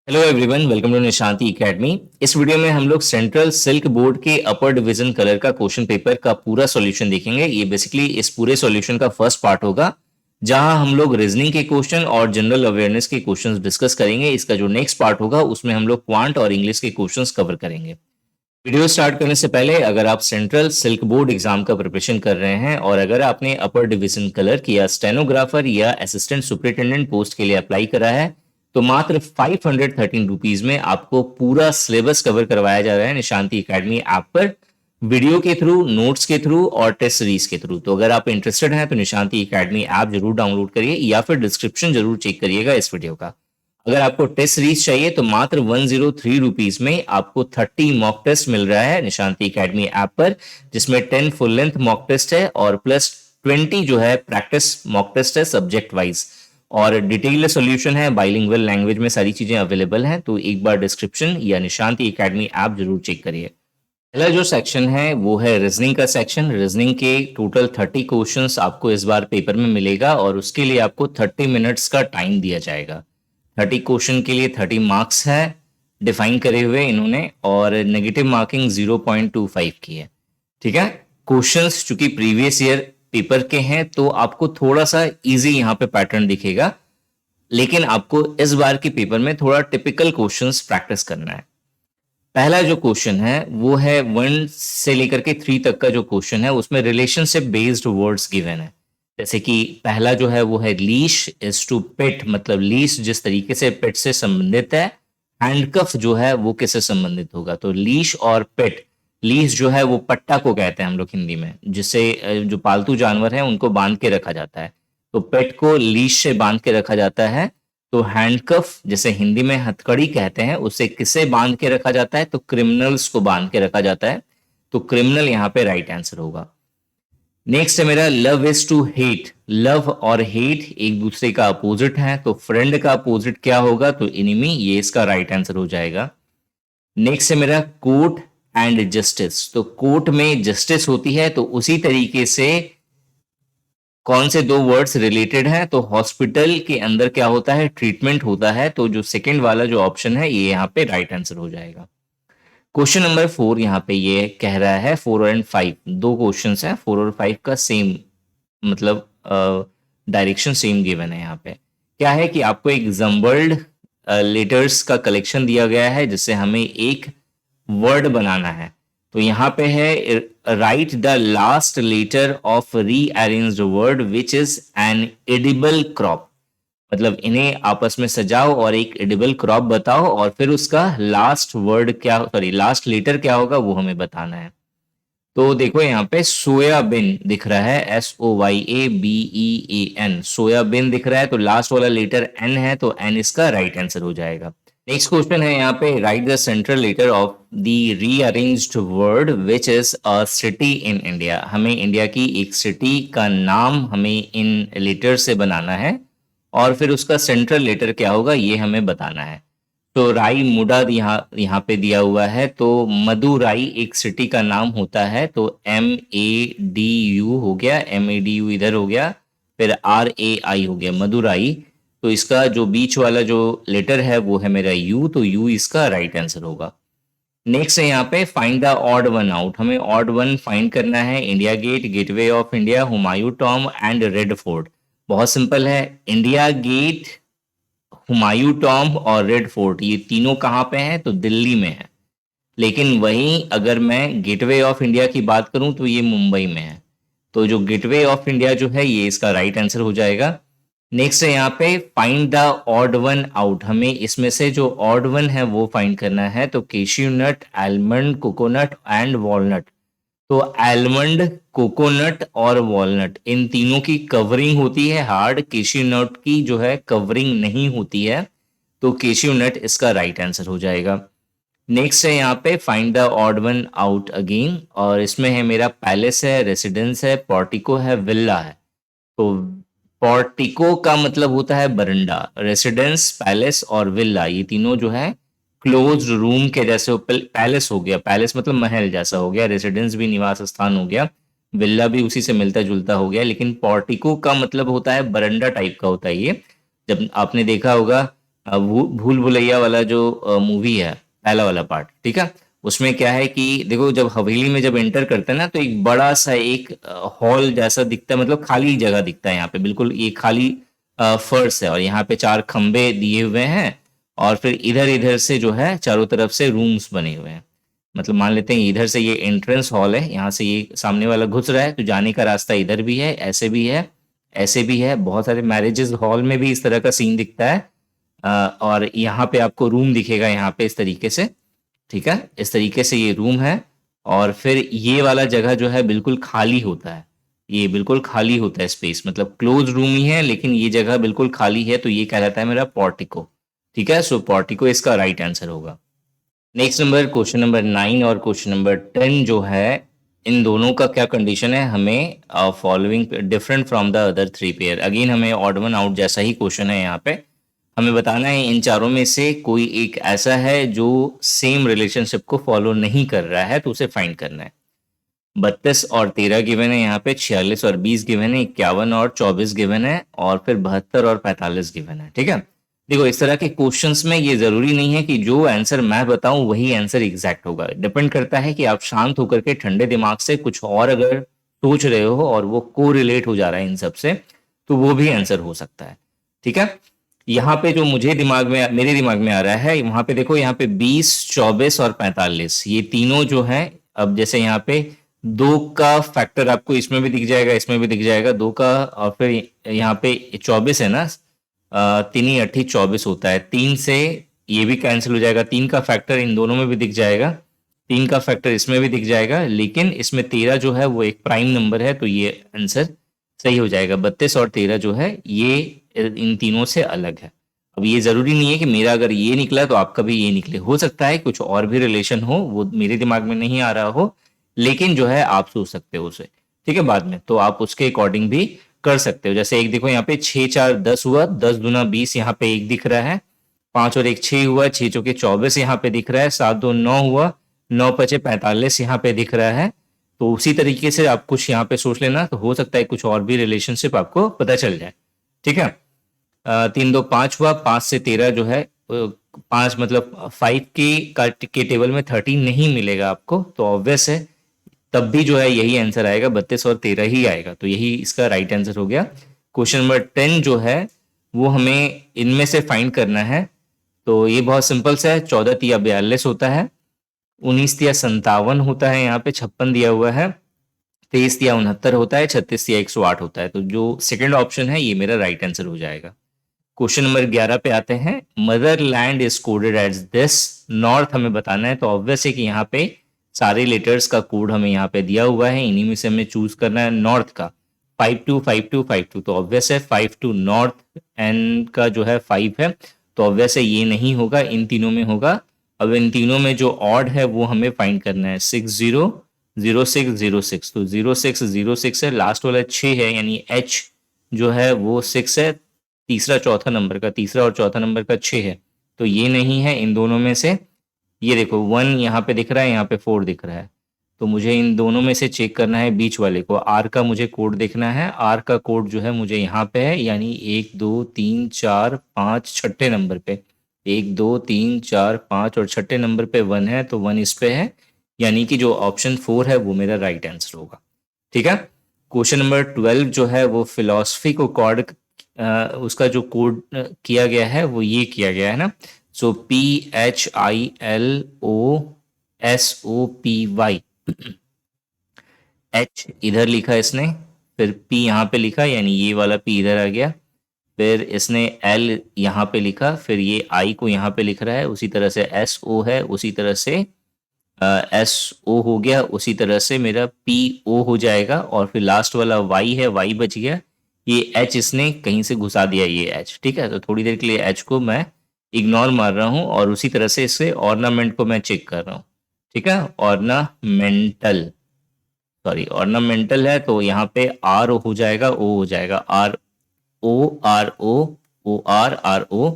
Hello everyone, welcome to Nishanti academy. इस video में हम लोग सेंट्रल सिल्क बोर्ड के अपर डिवीजन कलर का क्वेश्चन पेपर का पूरा सॉल्यूशन देखेंगे। ये बेसिकली इस पूरे सॉल्यूशन का फर्स्ट पार्ट होगा, जहां हम लोग रीजनिंग के क्वेश्चन और जनरल अवेयरनेस के क्वेश्चंस डिस्कस करेंगे। इसका जो नेक्स्ट पार्ट होगा उसमें हम लोग क्वांट और इंग्लिश के क्वेश्चंस कवर करेंगे। वीडियो स्टार्ट करने से पहले अगर आप सेंट्रल सिल्क बोर्ड एग्जाम का प्रिपरेशन कर रहे हैं और अगर आपने अपर डिवीजन कलर या स्टेनोग्राफर या असिस्टेंट सुपरिटेंडेंट पोस्ट के लिए अप्लाई करा है, तो मात्र 513 रुपीज में आपको पूरा सिलेबस कवर करवाया जा रहा है निशांति एकेडमी ऐप पर, वीडियो के थ्रू, नोट्स के थ्रू और टेस्ट सीरीज के थ्रू। तो अगर आप इंटरेस्टेड हैं तो निशांति एकेडमी ऐप जरूर डाउनलोड करिए या फिर डिस्क्रिप्शन जरूर चेक करिएगा इस वीडियो का। अगर आपको टेस्ट सीरीज चाहिए तो मात्र 103 रुपीज में आपको 30 मॉक टेस्ट मिल रहा है निशांति एकेडमी ऐप पर, जिसमें 10 फुल लेंथ मॉक टेस्ट है और प्लस 20 जो है प्रैक्टिस मॉक टेस्ट है सब्जेक्ट वाइज, और डिटेल सॉल्यूशन है, बाइलिंगुअल लैंग्वेज में सारी चीजें अवेलेबल हैं। तो एक बार डिस्क्रिप्शन या निशांति एकेडमी ऐप जरूर चेक करिए। पहला जो सेक्शन है वो है रीजनिंग का सेक्शन। रीजनिंग के टोटल 30 क्वेश्चंस आपको इस बार पेपर में मिलेगा और उसके लिए आपको 30 मिनट्स का टाइम दिया जाएगा। 30 क्वेश्चन के लिए 30 मार्क्स है डिफाइन करे हुए इन्होंने, और नेगेटिव मार्किंग 0.25 की है। ठीक है, क्वेश्चंस चूंकि प्रीवियस ईयर पेपर के हैं तो आपको थोड़ा सा इजी यहाँ पे पैटर्न दिखेगा, लेकिन आपको इस बार के पेपर में थोड़ा टिपिकल क्वेश्चंस प्रैक्टिस करना है। पहला जो क्वेश्चन है वो है 1 से लेकर के 3 तक का जो क्वेश्चन है उसमें रिलेशनशिप बेस्ड वर्ड्स गिवन है। जैसे कि पहला जो है वो है लीश इज टू पेट, मतलब लीश जिस तरीके से पेट से संबंधित है, हैंडकफ जो है वो किससे संबंधित होगा। तो लीश और पेट, लीश जो है वो पट्टा को कहते हैं हम लोग हिंदी में, जिससे जो पालतू जानवर है उनको बांध के रखा जाता है, तो पेट को लीश से बांध के रखा जाता है। तो हैंडकफ जैसे हिंदी में हथकड़ी कहते हैं, उससे किसे बांध के रखा जाता है, तो क्रिमिनल्स को बांध के रखा जाता है। तो क्रिमिनल यहाँ पे राइट आंसर होगा। नेक्स्ट है मेरा love is to hate. Love और हेट एक दूसरे का अपोजिट है, तो फ्रेंड का अपोजिट क्या होगा, तो इनिमी, ये इसका राइट आंसर हो जाएगा। नेक्स्ट है मेरा कोर्ट एंड जस्टिस। तो कोर्ट में जस्टिस होती है, तो उसी तरीके से कौन से दो वर्ड्स रिलेटेड हैं, तो हॉस्पिटल के अंदर क्या होता है, ट्रीटमेंट होता है। तो जो सेकंड वाला जो ऑप्शन है ये यहाँ पे राइट आंसर हो जाएगा। क्वेश्चन नंबर 4 यहाँ पे ये कह रहा है 4 और 5, दो क्वेश्चंस हैं, 4 और 5 का सेम मतलब डायरेक्शन सेम गिवन है। यहाँ पे क्या है कि आपको एक जम्बल्ड लेटर्स का कलेक्शन दिया गया है जिससे हमें एक वर्ड बनाना है। तो यहाँ पे है write the last letter of rearranged word which is an edible crop, मतलब इन्हें आपस में सजाओ और एक एडिबल क्रॉप बताओ और फिर उसका लास्ट वर्ड क्या, सॉरी लास्ट लेटर क्या होगा वो हमें बताना है। तो देखो यहाँ पे सोयाबीन दिख रहा है, SOYABEAN, सोयाबीन दिख रहा है, तो लास्ट वाला लेटर N है, तो N इसका राइट आंसर हो जाएगा। नेक्स्ट क्वेश्चन है यहाँ पे write the central letter of the rearranged word which is a city in India. हमें इंडिया की एक सिटी का नाम हमें इन लेटर से बनाना है और फिर उसका सेंट्रल लेटर क्या होगा ये हमें बताना है। तो राई मुडा यहाँ पे दिया हुआ है, तो मदुराई एक सिटी का नाम होता है, तो MADU हो गया, MADU इधर हो गया, फिर RAI हो गया मदुराई। तो इसका जो बीच वाला जो लेटर है वो है मेरा U, तो U इसका राइट आंसर होगा। नेक्स्ट है यहाँ पे find the odd one out. हमें ऑड वन फाइंड करना है। India Gate, Gateway of India, Humayun tomb and Red Fort. बहुत सिंपल है, इंडिया गेट, हुमायूं टॉम्ब और रेड फोर्ट ये तीनों कहाँ पे हैं, तो दिल्ली में है। लेकिन वहीं अगर मैं गेटवे ऑफ इंडिया की बात करूं तो ये मुंबई में है। तो जो गेटवे ऑफ इंडिया जो है ये इसका राइट आंसर हो जाएगा। नेक्स्ट है यहाँ पे find the odd one out. हमें इसमें से जो ऑड वन है वो फाइंड करना है। तो cashew nut, almond, coconut and walnut. तो आलमंड, कोकोनट और वॉलनट इन तीनों की कवरिंग होती है हार्ड, कैश्यू नट की जो है कवरिंग नहीं होती है, तो कैश्यू नट इसका राइट आंसर हो जाएगा। नेक्स्ट है यहाँ पे find the odd one out again, और इसमें है मेरा पैलेस है, रेसिडेंस है, पोर्टिको है, विला है। तो पोर्टिको का मतलब होता है बरंडा, रेसिडेंस, पैलेस और विला ये तीनों जो है क्लोज रूम के जैसे। पैलेस हो गया, पैलेस मतलब महल जैसा हो गया, रेसिडेंस भी निवास स्थान हो गया, विला भी उसी से मिलता जुलता हो गया। लेकिन पोर्टिको का मतलब होता है बरंडा टाइप का होता है ये। जब आपने देखा होगा भूल भुलैया वाला जो मूवी है, पहला वाला पार्ट, ठीक है। उसमें क्या है कि देखो, जब हवेली में जब एंटर करते हैं ना, तो एक बड़ा सा एक हॉल जैसा दिखता है, मतलब खाली जगह दिखता है यहाँ पे, बिल्कुल ये खाली फर्श है, और यहाँ पे 4 खंबे दिए हुए हैं, और फिर इधर इधर से जो है चारों तरफ से रूम्स बने हुए हैं। मतलब मान लेते हैं इधर से ये एंट्रेंस हॉल है, यहाँ से ये सामने वाला घुस रहा है, तो जाने का रास्ता इधर भी है, ऐसे भी है, ऐसे भी है। बहुत सारे मैरिजेस हॉल में भी इस तरह का सीन दिखता है। और यहाँ पे आपको रूम दिखेगा यहाँ पे इस तरीके से, ठीक है, इस तरीके से ये रूम है। और फिर ये वाला जगह जो है बिल्कुल खाली होता है, ये बिल्कुल खाली होता है स्पेस, मतलब क्लोज रूम ही है लेकिन ये जगह बिल्कुल खाली है, तो ये कहलाता है मेरा पोर्टिको, ठीक है। सो पोर्टिको इसका राइट आंसर होगा। नेक्स्ट नंबर, क्वेश्चन नंबर 9 और क्वेश्चन नंबर 10 जो है, इन दोनों का क्या कंडीशन है, हमें following different from the other 3 pair. Again हमें ऑड वन आउट जैसा ही क्वेश्चन है यहाँ पे। हमें बताना है इन चारों में से कोई एक ऐसा है जो सेम रिलेशनशिप को फॉलो नहीं कर रहा है, तो उसे फाइंड करना है। 32 और 13 गिवन है यहाँ पे, 46 और 20 गिवन है, 51 और 24 गिवन है, और फिर 72 और 45 गिवन है, ठीक है। देखो, इस तरह के क्वेश्चंस में ये जरूरी नहीं है कि जो आंसर मैं बताऊं वही आंसर एग्जैक्ट होगा। डिपेंड करता है कि आप शांत होकर के ठंडे दिमाग से कुछ और अगर सोच रहे हो और वो को रिलेट हो जा रहा है इन सब से, तो वो भी आंसर हो सकता है, ठीक है। यहाँ पे जो मुझे दिमाग में, मेरे दिमाग में आ रहा है, वहां पे देखो, यहाँ पे 20, 24 और 45, ये तीनों जो है, अब जैसे यहाँ पे 2 का फैक्टर आपको इसमें भी दिख जाएगा, इसमें भी दिख जाएगा 2 का, और फिर यहाँ पे 24 है ना, 3 अट्ठी 24 होता है, 3 से ये भी कैंसिल हो जाएगा, 3 का फैक्टर इन दोनों में भी दिख जाएगा, 3 का फैक्टर इसमें भी दिख जाएगा, लेकिन इसमें 13 जो है वो एक प्राइम नंबर है, तो ये आंसर सही हो जाएगा। 32 और 13 जो है ये इन तीनों से अलग है। अब ये जरूरी नहीं है कि मेरा अगर ये निकला तो आपका भी ये निकले, हो सकता है कुछ और भी रिलेशन हो, वो मेरे दिमाग में नहीं आ रहा हो, लेकिन जो है आप सोच सकते हो उसे, ठीक है, बाद में तो आप उसके अकॉर्डिंग भी कर सकते हो। जैसे एक देखो यहाँ पे 6 4 10 हुआ, 10 दूना 20 यहाँ पे एक दिख रहा है, 5 और 1 6 हुआ, 6 चौके 24 यहाँ पे दिख रहा है, 7 2 9 हुआ, 9 पचे 45 यहाँ पे दिख रहा है। तो उसी तरीके से आप कुछ यहाँ पे सोच लेना, तो हो सकता है कुछ और भी रिलेशनशिप आपको पता चल जाए, ठीक है। 3 2 5 हुआ, 5 से 13 जो है, 5 मतलब 5 के टेबल में 13 नहीं मिलेगा आपको, तो ऑब्वियस है तब भी जो है यही आंसर आएगा, 32 और 13 ही आएगा, तो यही इसका राइट आंसर हो गया। क्वेश्चन नंबर 10 जो है वो हमें इनमें से फाइंड करना है, तो ये बहुत सिंपल सा है। 14 तिया 42 होता है, 19 तिया 57 होता है, यहाँ पे 56 दिया हुआ है, 23 तिया 69 होता है, 36 तिया 108 होता है, तो जो सेकंड ऑप्शन है ये मेरा राइट आंसर हो जाएगा। क्वेश्चन नंबर 11 पे आते हैं। Motherland is coded as this, north हमें बताना है, तो ऑब्वियस है कि यहाँ पे सारे लेटर्स का कोड हमें यहाँ पे दिया हुआ है, इन्हीं में से हमें चूज करना है नॉर्थ का। 525252, तो ऑब्वियस है 52 नॉर्थ, एन का जो है 5 है, तो ऑब्वियस है ये नहीं होगा, इन तीनों में होगा। अब इन तीनों में जो ऑड है वो हमें फाइंड करना है, 600606, तो 0606 है, लास्ट वाला 6 है, यानी एच जो है वो 6 है, तीसरा चौथा नंबर का, तीसरा और चौथा नंबर का 6 है, तो ये नहीं है इन दोनों में से। ये देखो 1 यहाँ पे दिख रहा है, यहाँ पे 4 दिख रहा है, तो मुझे इन दोनों में से चेक करना है बीच वाले को। आर का मुझे कोड देखना है, आर का कोड जो है मुझे यहाँ पे है, यानी 1 2 3 4 5 छठे नंबर पे, 1 2 3 4 5 और छठे नंबर पे 1 है, तो 1 इस पे है, यानी कि जो ऑप्शन 4 है वो मेरा राइट आंसर होगा, ठीक है। क्वेश्चन नंबर 12 जो है वो फिलॉसफी को कॉर्ड, उसका जो कोड किया गया है वो ये किया गया है ना, सो PHILOSOPY, एच इधर लिखा इसने, फिर पी यहाँ पे लिखा, यानी ये वाला पी इधर आ गया, फिर इसने एल यहाँ पे लिखा, फिर ये आई को यहाँ पे लिख रहा है, उसी तरह से एस ओ है, उसी तरह से एस ओ हो गया, उसी तरह से मेरा पी ओ हो जाएगा, और फिर लास्ट वाला वाई है, वाई बच गया, ये एच इसने कहीं से घुसा दिया, ये एच, ठीक है। तो थोड़ी देर के लिए एच को मैं इग्नोर मार रहा हूँ, और उसी तरह से इससे ऑर्नामेंट को मैं चेक कर रहा हूँ, ठीक है। ऑर्नामेंटल, सॉरी ऑर्नामेंटल है, तो यहाँ पे आर हो जाएगा, ओ हो जाएगा, R O O R O,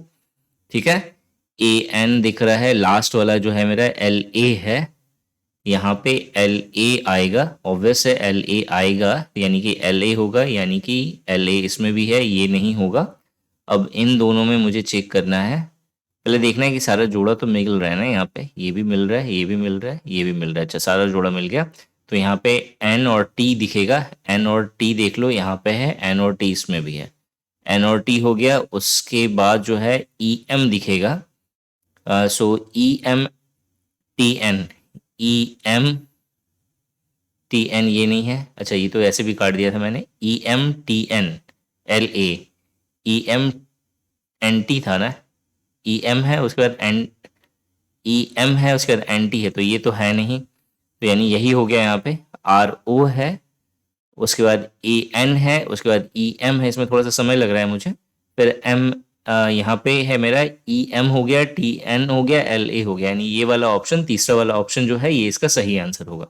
ठीक है। ए एन दिख रहा है, लास्ट वाला जो है मेरा एल ए है, यहाँ पे एल ए आएगा, ऑब्वियस है एल ए आएगा, यानी कि एल ए होगा, यानी कि एल ए इसमें भी है, ये नहीं होगा। अब इन दोनों में मुझे चेक करना है, पहले देखना है कि सारा जोड़ा तो मिल रहा है ना, यहाँ पे ये भी मिल रहा है, ये भी मिल रहा है, ये भी मिल रहा है। अच्छा, सारा जोड़ा मिल गया। तो यहाँ पे एन और टी दिखेगा, एन और टी देख लो, यहाँ पे है एन और टी, इसमें भी है एन और टी हो गया। उसके बाद जो है ई एम दिखेगा, so E M T N, E M T N ये नहीं है। अच्छा, ये तो ऐसे भी काट दिया था मैंने, E M T N L A, E M N T था ना, ई एम है उसके बाद एन, ई एम है उसके बाद एन टी है, तो ये तो है नहीं, तो यानी यही हो गया। यहाँ पे आर ओ है, उसके बाद ए एन है, उसके बाद ई एम है, इसमें थोड़ा सा समय लग रहा है मुझे। फिर एम, यहाँ पे है मेरा ई एम हो गया, टी एन हो गया, एल ए हो गया, यानी ये वाला ऑप्शन, तीसरा वाला ऑप्शन जो है ये इसका सही आंसर होगा।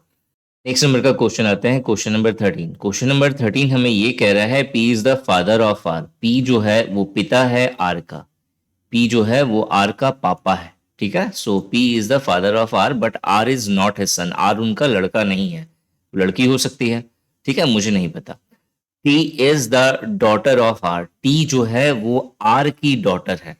नेक्स्ट नंबर का क्वेश्चन आते हैं, क्वेश्चन नंबर 13। क्वेश्चन नंबर 13 हमें ये कह रहा है P is the father of R, P जो है वो पिता है आर का, पी जो है वो आर का पापा है। ठीक है, so P is the father of R but R is not his son, R उनका लड़का नहीं है, लड़की हो सकती है। ठीक है, मुझे नहीं पता। T is the daughter of R, T जो है वो आर की डॉटर है,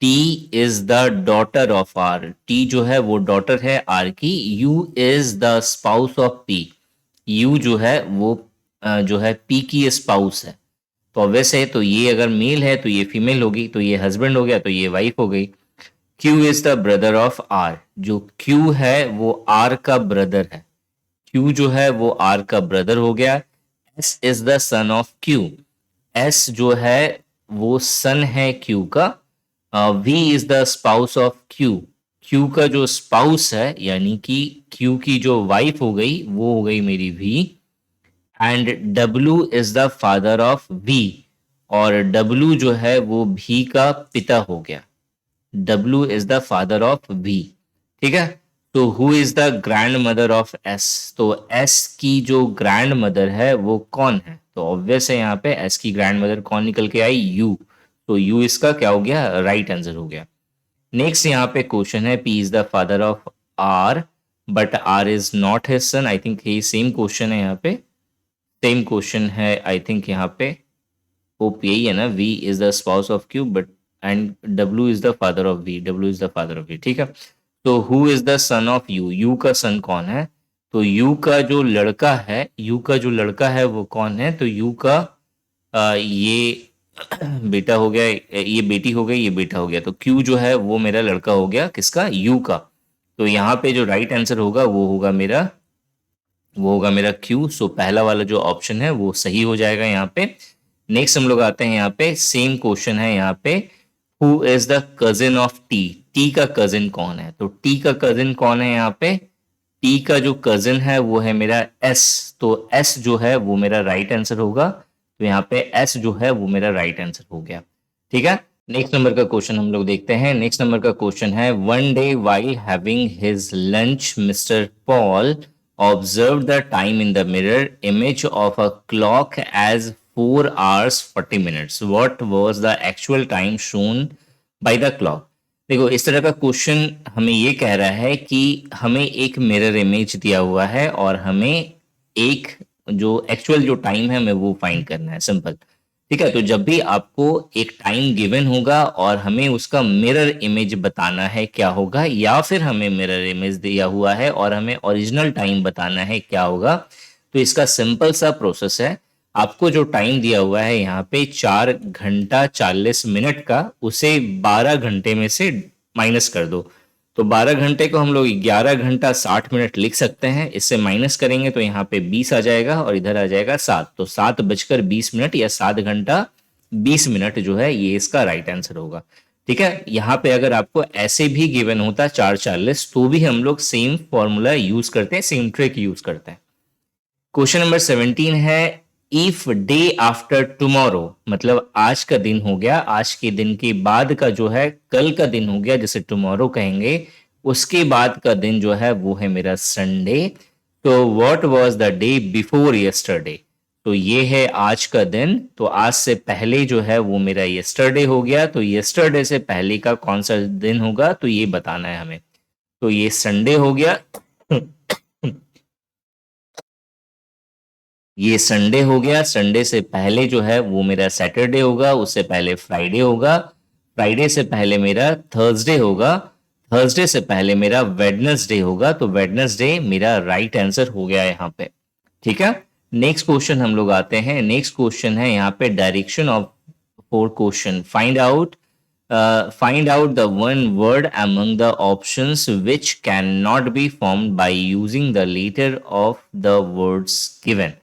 T is the daughter of R, T जो है वो डॉटर है आर की। U is the spouse of P, U जो है वो जो है पी की स्पाउस है। तो ऑब्वियस है, तो ये अगर मेल है तो ये फीमेल होगी, तो ये हस्बैंड हो गया, तो ये वाइफ हो गई। Q is the brother of R, जो क्यू है वो आर का ब्रदर है, क्यू जो है वो आर का ब्रदर हो गया। S is the son of Q, S जो है वो सन है क्यू का। V is the spouse of Q, Q का जो स्पाउस है यानी कि क्यू की जो वाइफ हो गई वो हो गई मेरी V. And W is the father of V, और डब्ल्यू जो है वो भी का पिता हो गया, W is the father of V. ठीक है, तो who is the grandmother of S, तो एस की जो ग्रैंड मदर है वो कौन है, तो ऑब्वियस है यहाँ पे एस की ग्रैंड मदर कौन निकल के आई, यू, तो यू इसका क्या हो गया, राइट आंसर हो गया। नेक्स्ट यहाँ पे क्वेश्चन है P is the father of R but R is not his son, I think ये सेम क्वेश्चन है यहाँ पे, सेम क्वेश्चन है आई थिंक यहाँ पे, होप यही है ना, V is the spouse of Q but and W is the father of V, W is the father of V. ठीक है, तो who is the son of U, U का सन कौन है, तो यू का जो लड़का है, यू का जो लड़का है वो कौन है, तो यू का ये बेटा हो गया, ये बेटी हो गई, ये बेटा हो गया, तो क्यू जो है वो मेरा लड़का हो गया, किसका, यू का। तो यहाँ पे जो राइट आंसर होगा वो होगा मेरा, वो होगा मेरा क्यू। सो पहला वाला जो ऑप्शन है वो सही हो जाएगा यहाँ पे। नेक्स्ट हम लोग आते हैं यहाँ पे, सेम क्वेश्चन है यहाँ पे, who is the cousin of T, T का कजिन कौन है, तो टी का कजिन कौन है यहाँ पे, टी का जो कजिन है वो है मेरा एस, तो एस जो है वो मेरा राइट आंसर होगा, तो यहाँ पे एस जो है वो मेरा राइट आंसर हो गया। ठीक है, नेक्स्ट नंबर का क्वेश्चन हम लोग देखते हैं। नेक्स्ट नंबर का क्वेश्चन है, one day while having his lunch mister Paul observed the time in the mirror image of a clock as 4 hours 40 minutes. What was the actual time shown by the clock? देखो, इस तरह का question हमें ये कह रहा है कि हमें एक मिरर इमेज दिया हुआ है और हमें एक जो एक्चुअल जो टाइम है हमें वो फाइंड करना है, सिंपल। ठीक है, तो जब भी आपको एक टाइम गिवन होगा और हमें उसका मिरर इमेज बताना है क्या होगा, या फिर हमें मिरर इमेज दिया हुआ है और हमें ओरिजिनल टाइम बताना है क्या होगा, तो इसका सिंपल सा प्रोसेस है। आपको जो टाइम दिया हुआ है यहाँ पे 4 घंटा 40 मिनट का, उसे 12 घंटे में से माइनस कर दो, तो 12 घंटे को हम लोग 11 घंटा 60 मिनट लिख सकते हैं। इससे माइनस करेंगे तो यहाँ पे 20 आ जाएगा और इधर आ जाएगा 7, तो 7 बजकर 20 मिनट या 7 घंटा 20 मिनट जो है ये इसका राइट आंसर होगा। ठीक है, यहाँ पे अगर आपको ऐसे भी गिवन होता 4:40 तो भी हम लोग सेम फॉर्मूला यूज करते हैं, सेम ट्रिक यूज करते हैं। क्वेश्चन नंबर 17 है, इफ डे आफ्टर टुमारो, मतलब आज का दिन हो गया, आज के दिन के बाद का जो है कल का दिन हो गया, जैसे टुमारो कहेंगे, उसके बाद का दिन जो है वो है मेरा संडे। तो what was the day before yesterday, तो ये है आज का दिन, तो आज से पहले जो है वो मेरा यस्टरडे हो गया, तो यस्टरडे से पहले का कौन सा दिन होगा, तो ये बताना है हमें। तो ये संडे हो गया, ये संडे हो गया, संडे से पहले जो है वो मेरा सैटरडे होगा, उससे पहले फ्राइडे होगा, फ्राइडे से पहले मेरा थर्सडे होगा, थर्सडे से पहले मेरा वेडनेसडे होगा, तो वेडनेसडे मेरा राइट आंसर हो गया यहाँ पे। ठीक है, नेक्स्ट क्वेश्चन हम लोग आते हैं। नेक्स्ट क्वेश्चन है यहाँ पे direction of four question. Find out the one word among the options which cannot be formed by using the letter of the words given।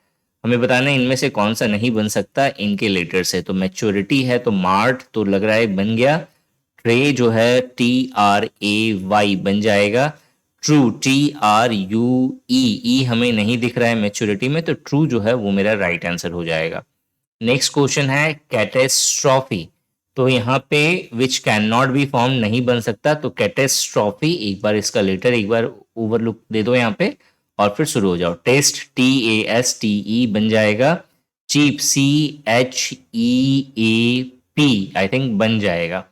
हमें बताना है इनमें से कौन सा नहीं बन सकता इनके लेटर से। तो मैच्योरिटी है तो मार्ट तो लग रहा है बन गया। ट्रे जो है TRAY बन जाएगा। ट्रू TRUE हमें नहीं दिख रहा है मैच्योरिटी में, तो ट्रू जो है वो मेरा राइट आंसर हो जाएगा। नेक्स्ट क्वेश्चन है कैटेस्ट्रॉफी। तो यहाँ पे which can not be form नहीं बन सकता, तो कैटेस्ट्रॉफी एक बार इसका लेटर एक बार ओवरलुक दे दो यहाँ पे और फिर शुरू हो जाओ। टेस्ट TASTE बन जाएगा। चीप CHEAP आई थिंक बन जाएगा।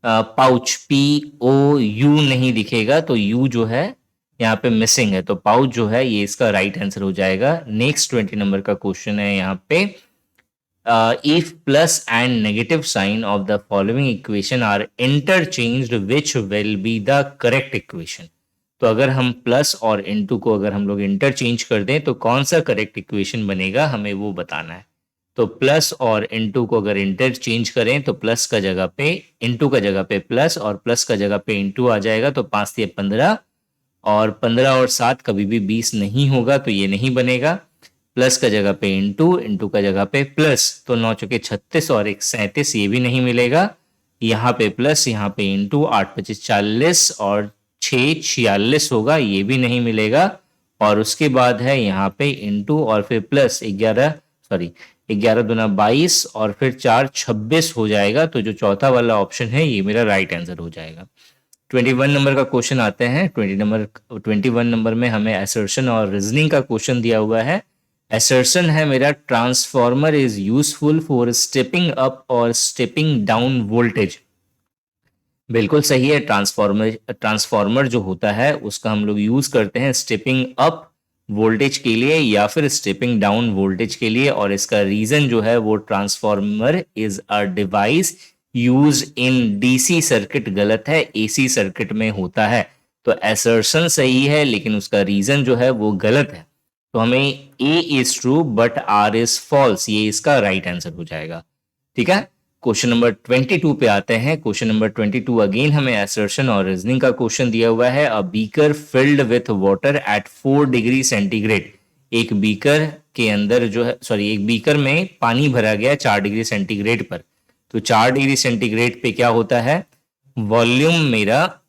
पाउच POU नहीं दिखेगा, तो यू जो है यहाँ पे मिसिंग है, तो पाउच जो है ये इसका राइट आंसर हो जाएगा। नेक्स्ट 20 नंबर का क्वेश्चन है यहाँ पे if plus and negative sign of the following equation are interchanged which will be the correct equation। तो अगर हम प्लस और इनटू को अगर हम लोग इंटरचेंज कर दें तो कौन सा करेक्ट इक्वेशन बनेगा, हमें वो बताना है। तो प्लस और इनटू को अगर इंटरचेंज करें तो प्लस का जगह पे इनटू का जगह पे प्लस और प्लस का जगह पे इनटू आ जाएगा, तो 5 से 15 और 15 और 7 कभी भी 20 नहीं होगा, तो ये नहीं बनेगा। प्लस का जगह पे इंटू, इंटू का जगह पे प्लस, तो 9 चौके 36 और 1 37, ये भी नहीं मिलेगा। यहाँ पे प्लस, यहाँ पे इंटू, 8 25 40 और 6 46 होगा, ये भी नहीं मिलेगा। और उसके बाद है यहाँ पे इंटू और फिर प्लस 11 दूना 22 और फिर 4 26 हो जाएगा। तो जो चौथा वाला ऑप्शन है ये मेरा राइट आंसर हो जाएगा। 21 नंबर का क्वेश्चन आते हैं। 21 नंबर में हमें असर्शन और रीजनिंग का क्वेश्चन दिया हुआ है। असर्शन है मेरा transformer is useful for stepping up और स्टेपिंग डाउन वोल्टेज। बिल्कुल सही है। ट्रांसफॉर्मर जो होता है उसका हम लोग यूज करते हैं स्टेपिंग अप वोल्टेज के लिए या फिर स्टेपिंग डाउन वोल्टेज के लिए, और इसका रीजन जो है वो transformer is a device use in DC circuit गलत है, एसी सर्किट में होता है। तो असर्शन सही है लेकिन उसका रीजन जो है वो गलत है, तो हमें A is true but R is false, ये इसका राइट आंसर हो जाएगा। ठीक है, क्वेश्चन नंबर 22 पे आते हैं। क्वेश्चन नंबर 22 अगेन हमें असर्शन और रीजनिंग का क्वेश्चन दिया हुआ है। A beaker filled with water at 4 degree centigrade. एक बीकर के अंदर जो है एक बीकर में पानी भरा गया 4 डिग्री सेंटीग्रेड पर। तो 4 डिग्री सेंटीग्रेड पे क्या होता है, वॉल्यूम मेरा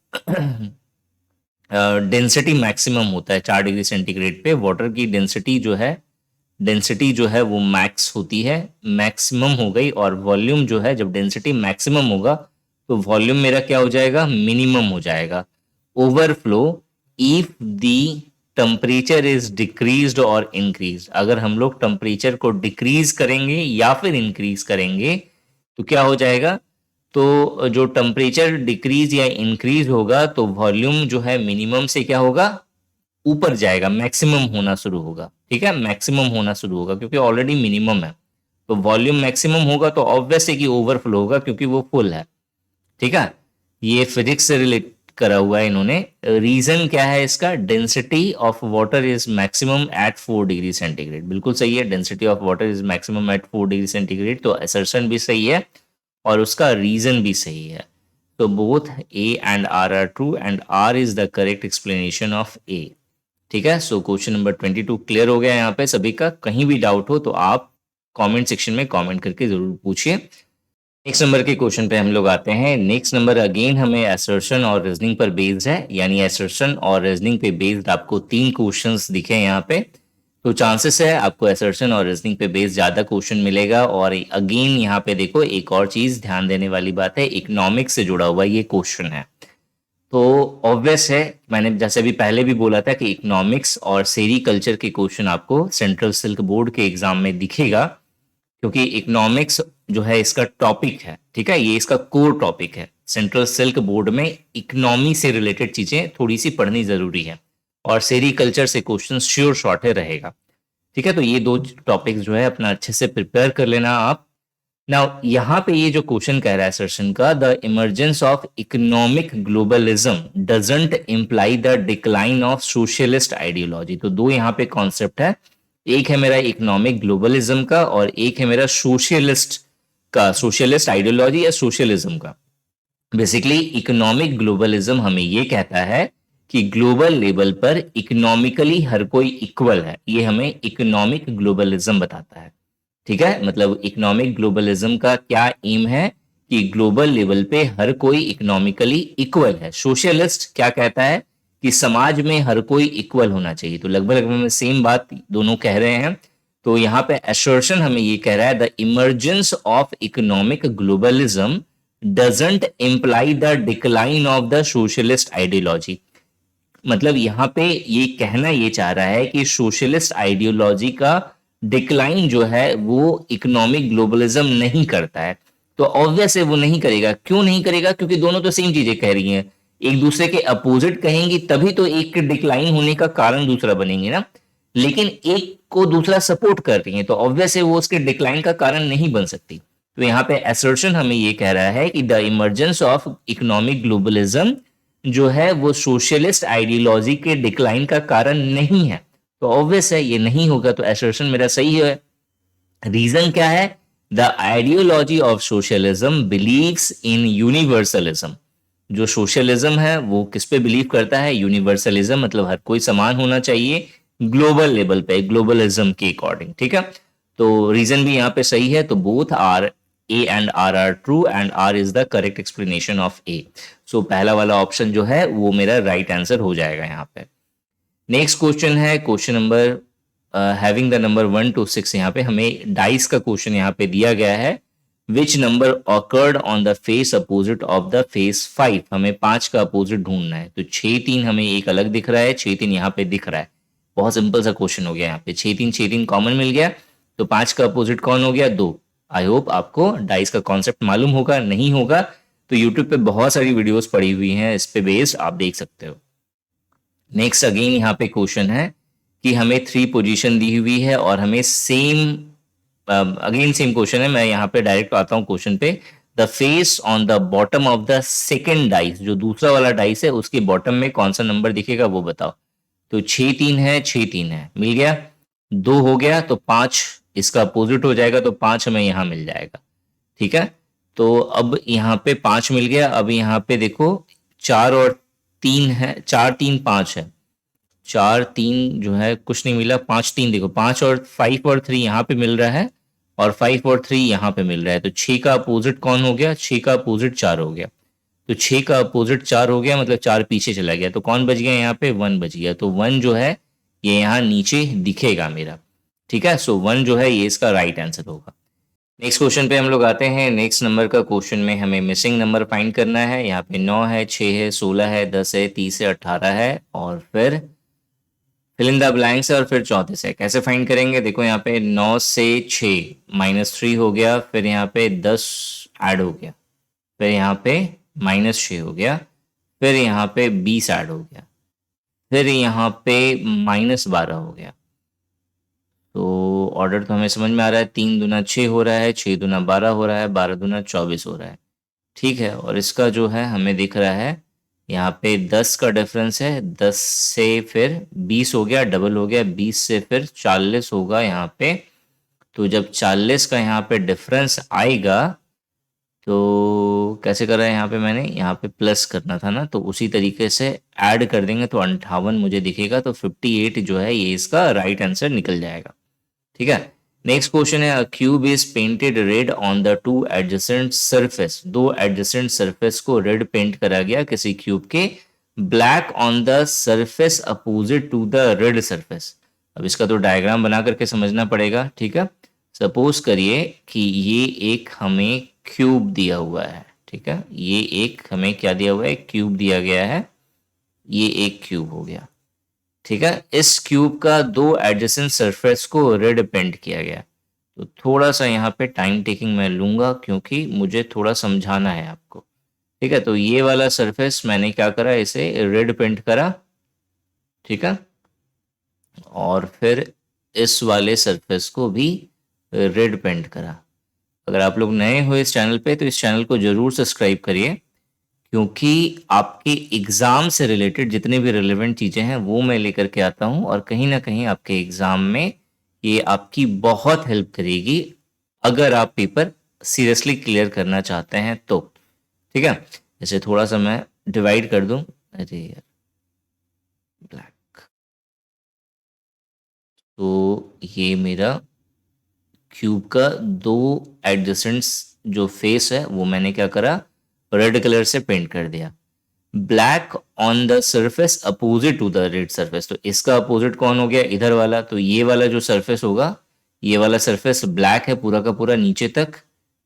डेंसिटी मैक्सिमम होता है 4 डिग्री सेंटीग्रेड पे। वाटर की डेंसिटी जो है वो मैक्स होती है, मैक्सिमम हो गई। और वॉल्यूम जो है जब डेंसिटी मैक्सिमम होगा तो वॉल्यूम मेरा क्या हो जाएगा, मिनिमम हो जाएगा। Overflow if the temperature is decreased और इंक्रीज। अगर हम लोग टेम्परेचर को डिक्रीज करेंगे या फिर इंक्रीज करेंगे तो क्या हो जाएगा, तो जो टेम्परेचर डिक्रीज या इंक्रीज होगा तो वॉल्यूम जो है मिनिमम से क्या होगा, ऊपर जाएगा, मैक्सिमम होना शुरू होगा। ठीक है, मैक्सिमम होना शुरू होगा क्योंकि ऑलरेडी मिनिमम है। तो वॉल्यूम मैक्सिमम होगा तो ऑब्वियस है कि ओवरफ्लो होगा क्योंकि वो फुल है। ठीक है, ये फिजिक्स से रिलेट करा हुआ है इन्होंने। रीजन क्या है इसका, density of water is maximum at 4 degree centigrade. बिल्कुल सही है, density of water is maximum at 4 degree centigrade. तो असर्शन भी सही है और उसका रीजन भी सही है। तो both A and R are true and R is the correct explanation of A। ठीक है, सो क्वेश्चन नंबर 22 क्लियर हो गया यहाँ पे सभी का। कहीं भी डाउट हो तो आप कमेंट सेक्शन में कमेंट करके जरूर पूछिए। नेक्स्ट नंबर के क्वेश्चन पे हम लोग आते हैं। नेक्स्ट नंबर अगेन हमें असर्शन और रीजनिंग पर बेस्ड है, यानी असर्शन और रीजनिंग पे बेस्ड आपको 3 क्वेश्चंस दिखे यहाँ पे। तो चांसेस है आपको असर्शन और रीजनिंग पे बेस्ड ज्यादा क्वेश्चन मिलेगा। और अगेन यहाँ पे देखो एक और चीज ध्यान देने वाली बात है, इकोनॉमिक्स से जुड़ा हुआ ये क्वेश्चन है। तो ऑब्वियस है, मैंने जैसे भी पहले भी बोला था कि इकोनॉमिक्स और सेरीकल्चर के क्वेश्चन आपको सेंट्रल सिल्क बोर्ड के एग्जाम में दिखेगा, क्योंकि इकोनॉमिक्स जो है इसका टॉपिक है। ठीक है, ये इसका कोर टॉपिक है। सेंट्रल सिल्क बोर्ड में इकोनॉमी से रिलेटेड चीजें थोड़ी सी पढ़नी जरूरी है और सेरीकल्चर से क्वेश्चन श्योर शॉर्ट है रहेगा। ठीक है, तो ये 2 टॉपिक्स जो है अपना अच्छे से प्रिपेयर कर लेना आप। नाउ यहाँ पे ये जो क्वेश्चन कह रहा है असर्शन का, the emergence of economic globalism doesn't imply the decline of socialist ideology. तो दो यहाँ पे कॉन्सेप्ट है, एक है मेरा इकोनॉमिक ग्लोबलिज्म का और एक है मेरा सोशलिस्ट का, सोशलिस्ट आइडियोलॉजी या सोशलिज्म का। बेसिकली इकोनॉमिक ग्लोबलिज्म हमें ये कहता है कि ग्लोबल लेवल पर इकोनॉमिकली हर कोई इक्वल है, ये हमें इकोनॉमिक ग्लोबलिज्म बताता है। ठीक है, मतलब इकोनॉमिक ग्लोबलिज्म का क्या एम है कि ग्लोबल लेवल पे हर कोई इकोनॉमिकली इक्वल है। सोशलिस्ट क्या कहता है कि समाज में हर कोई इक्वल होना चाहिए। तो लगभग लगभग सेम बात दोनों कह रहे हैं। तो यहाँ पे असर्शन हमें ये कह रहा है, the emergence of economic globalism doesn't imply the decline of the socialist ideology. मतलब यहाँ पे ये कहना ये चाह रहा है कि सोशलिस्ट आइडियोलॉजी का डिक्लाइन जो है वो इकोनॉमिक ग्लोबलिज्म नहीं करता है। तो ऑब्वियस है वो नहीं करेगा। क्यों नहीं करेगा? क्योंकि दोनों तो सेम चीजें कह रही हैं, एक दूसरे के अपोजिट कहेंगी तभी तो एक के डिक्लाइन होने का कारण दूसरा बनेंगे ना। लेकिन एक को दूसरा सपोर्ट कर रही है तो ऑब्वियस है वो उसके डिक्लाइन का कारण नहीं बन सकती। तो यहाँ पे असर्शन हमें ये कह रहा है कि the emergence of economic globalism जो है वो सोशलिस्ट आइडियोलॉजी के डिक्लाइन का कारण नहीं है। तो ऑब्वियस है ये नहीं होगा, तो असर्शन मेरा सही है। रीजन क्या है? The ideology of socialism believes in universalism. जो सोशलिज्म है वो किस पे बिलीव करता है? यूनिवर्सलिज्म, मतलब हर कोई समान होना चाहिए ग्लोबल लेवल पे, ग्लोबलिज्म के अकॉर्डिंग। ठीक है, तो रीजन भी यहाँ पे सही है। तो both are A and R are true and R is the correct explanation of A. So पहला वाला ऑप्शन जो है वो मेरा राइट आंसर हो जाएगा यहाँ पे। नेक्स्ट क्वेश्चन है question number having the number 1 to 6। यहाँ पे हमें डाइस का क्वेश्चन यहाँ पे दिया गया है। Which number awkward on the face opposite of the face 5। हमें 5 का अपोजिट ढूंढना है। तो 6 3 हमें एक अलग दिख रहा है, 6 3 यहाँ पे दिख रहा है। बहुत सिंपल सा क्वेश्चन हो गया यहाँ पे। 6 3 कॉमन मिल गया तो 5 का अपोजिट कौन हो गया? 2। आई होप आपको डाइस का कॉन्सेप्ट मालूम होगा। नहीं होगा तो यूट्यूब पे बहुत सारी वीडियोस पड़ी हुई हैं, इस पे बेस्ड आप देख सकते हो। नेक्स्ट अगेन यहाँ पे क्वेश्चन है कि हमें 3 पोजीशन दी हुई है और हमें सेम अगेन सेम क्वेश्चन है। मैं यहाँ पे डायरेक्ट आता हूँ क्वेश्चन पे। The face on the bottom of the second dice, जो दूसरा वाला डाइस है उसके बॉटम में कौन सा नंबर दिखेगा वो बताओ। तो 6 3 है, 6 3 है, मिल गया। 2 हो गया तो 5 इसका अपोजिट हो जाएगा, तो 5 हमें यहाँ मिल जाएगा। ठीक है, तो अब यहाँ पे 5 मिल गया। अब यहाँ पे देखो 4 और 3 है, 4 3 5 है। 4 3 जो है कुछ नहीं मिला, 5 3 देखो, 5 और 5 और 3 यहाँ पे मिल रहा है और 5 और 3 यहाँ पे मिल रहा है। तो 6 का अपोजिट कौन हो गया? 6 का अपोजिट 4 हो गया। तो 6 का अपोजिट 4 हो गया, मतलब 4 पीछे चला गया। तो कौन बच गया यहाँ पे? 1 बच गया। तो 1 जो है ये यहाँ नीचे दिखेगा मेरा। ठीक है, सो 1 जो है ये इसका राइट आंसर होगा। नेक्स्ट क्वेश्चन पे हम लोग आते हैं। नेक्स्ट नंबर का क्वेश्चन में हमें मिसिंग नंबर फाइंड करना है। यहाँ पे 9 है, 6 है, 16 है, 10 है, 30 है, 18 है और फिर फिल इन द ब्लैंक्स है और फिर 34 है। कैसे फाइंड करेंगे? देखो यहाँ पे 9 से 6 -3 हो गया, फिर यहाँ पे 10 ऐड हो गया, फिर यहाँ पे -6 हो गया, फिर यहाँ पे 20 ऐड हो गया, फिर यहाँ पे -12 हो गया। तो ऑर्डर तो हमें समझ में आ रहा है। 3 दूना 6 हो रहा है, 6 दूना 12 हो रहा है, 12 दूना 24 हो रहा है। ठीक है, और इसका जो है हमें दिख रहा है यहाँ पे 10 का डिफरेंस है। 10 से फिर 20 हो गया, डबल हो गया, 20 से फिर 40 होगा यहाँ पे। तो जब 40 का यहाँ पे डिफरेंस आएगा तो कैसे कर रहा है यहाँ पे? मैंने यहाँ पे प्लस करना था ना, तो उसी तरीके से ऐड कर देंगे तो 58 मुझे दिखेगा। तो 58 जो है ये इसका राइट आंसर निकल जाएगा। ठीक है, नेक्स्ट क्वेश्चन है। A cube is painted red on the 2 adjacent surface. 2 adjacent surface को रेड पेंट करा गया किसी क्यूब के, black on the surface opposite to the red surface. अब इसका तो डायग्राम बना करके समझना पड़ेगा। ठीक है, सपोज करिए कि ये एक हमें क्यूब दिया हुआ है। ठीक है, ये एक हमें क्या दिया हुआ है? क्यूब दिया गया है। ये एक क्यूब हो गया। ठीक है, इस क्यूब का 2 एडजेसेंट सरफेस को रेड पेंट किया गया। तो थोड़ा सा यहाँ पे टाइम टेकिंग मैं लूंगा क्योंकि मुझे थोड़ा समझाना है आपको। ठीक है, तो ये वाला सरफेस मैंने क्या करा? इसे रेड पेंट करा। ठीक है, और फिर इस वाले सरफेस को भी रेड पेंट करा। अगर आप लोग नए हो इस चैनल पे तो इस चैनल को जरूर सब्सक्राइब करिए, क्योंकि आपके एग्जाम से रिलेटेड जितने भी रिलेवेंट चीजें हैं वो मैं लेकर के आता हूं, और कहीं ना कहीं आपके एग्जाम में ये आपकी बहुत हेल्प करेगी अगर आप पेपर सीरियसली क्लियर करना चाहते हैं तो। ठीक है, जैसे थोड़ा सा मैं डिवाइड कर दूं, अरे यार ब्लैक, तो ये मेरा क्यूब का दो एडजेसेंट्स जो फेस है वो मैंने क्या करा, रेड कलर से पेंट कर दिया। Black on the surface opposite to the red surface, तो इसका अपोजिट कौन हो गया, इधर वाला। तो ये वाला जो सरफेस होगा, ये वाला सरफेस ब्लैक है पूरा का पूरा नीचे तक।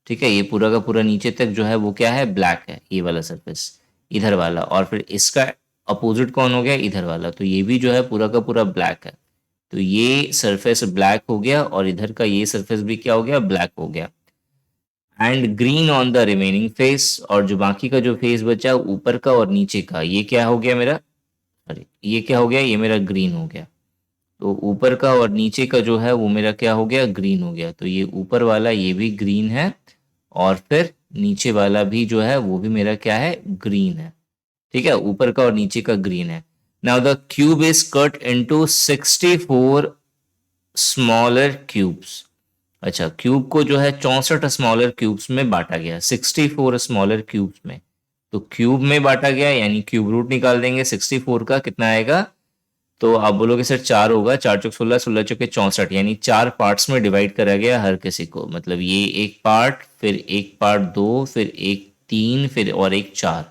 ठीक है, ये पूरा का पूरा नीचे तक जो है वो क्या है, ब्लैक है ये वाला सरफेस, इधर वाला। और फिर इसका अपोजिट कौन हो गया, इधर वाला, तो ये भी जो है पूरा का पूरा ब्लैक है। तो ये सरफेस ब्लैक हो गया और इधर का ये सरफेस भी क्या हो गया, ब्लैक हो गया। And green on the remaining face, और जो बाकी का जो फेस बचा ऊपर का और नीचे का, ये क्या हो गया मेरा, अरे ये क्या हो गया, ये मेरा ग्रीन हो गया। तो ऊपर का और नीचे का जो है वो मेरा क्या हो गया, ग्रीन हो गया। तो ये ऊपर वाला ये भी ग्रीन है, और फिर नीचे वाला भी जो है वो भी मेरा क्या है, ग्रीन है। ठीक है, ऊपर का और नीचे का ग्रीन है। Now the cube is cut into 64 smaller cubes. अच्छा, क्यूब को जो है 64 स्मॉलर क्यूब्स में बांटा गया, 64 स्मॉलर क्यूब्स में। तो क्यूब में बांटा गया यानी क्यूब रूट निकाल देंगे 64 का, कितना आएगा, तो आप बोलोगे सर 4 होगा, 4 चौक 16, 16 चौके 64, यानी 4 पार्ट्स में डिवाइड करा गया हर किसी को। मतलब ये एक पार्ट, फिर एक पार्ट 2, फिर एक 3, फिर और एक 4।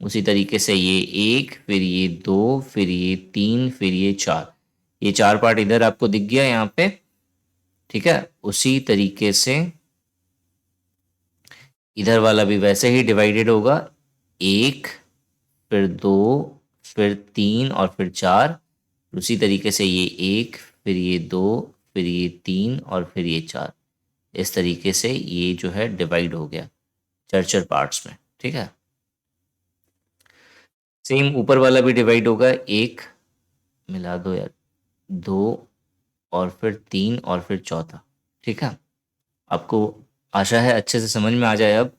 उसी तरीके से ये 1, फिर ये 2, फिर ये 3, फिर ये 4। ये 4 पार्ट इधर आपको दिख गया यहाँ पे। ठीक है, उसी तरीके से इधर वाला भी वैसे ही डिवाइडेड होगा, 1, फिर 2, फिर 3 और फिर 4। उसी तरीके से ये 1, फिर ये 2, फिर ये 3 और फिर ये 4। इस तरीके से ये जो है डिवाइड हो गया चार पार्ट्स में। ठीक है, सेम ऊपर वाला भी डिवाइड होगा, 1 मिला दो यार, 2 और फिर 3 और फिर चौथा। ठीक है, आपको आशा है अच्छे से समझ में आ जाए अब।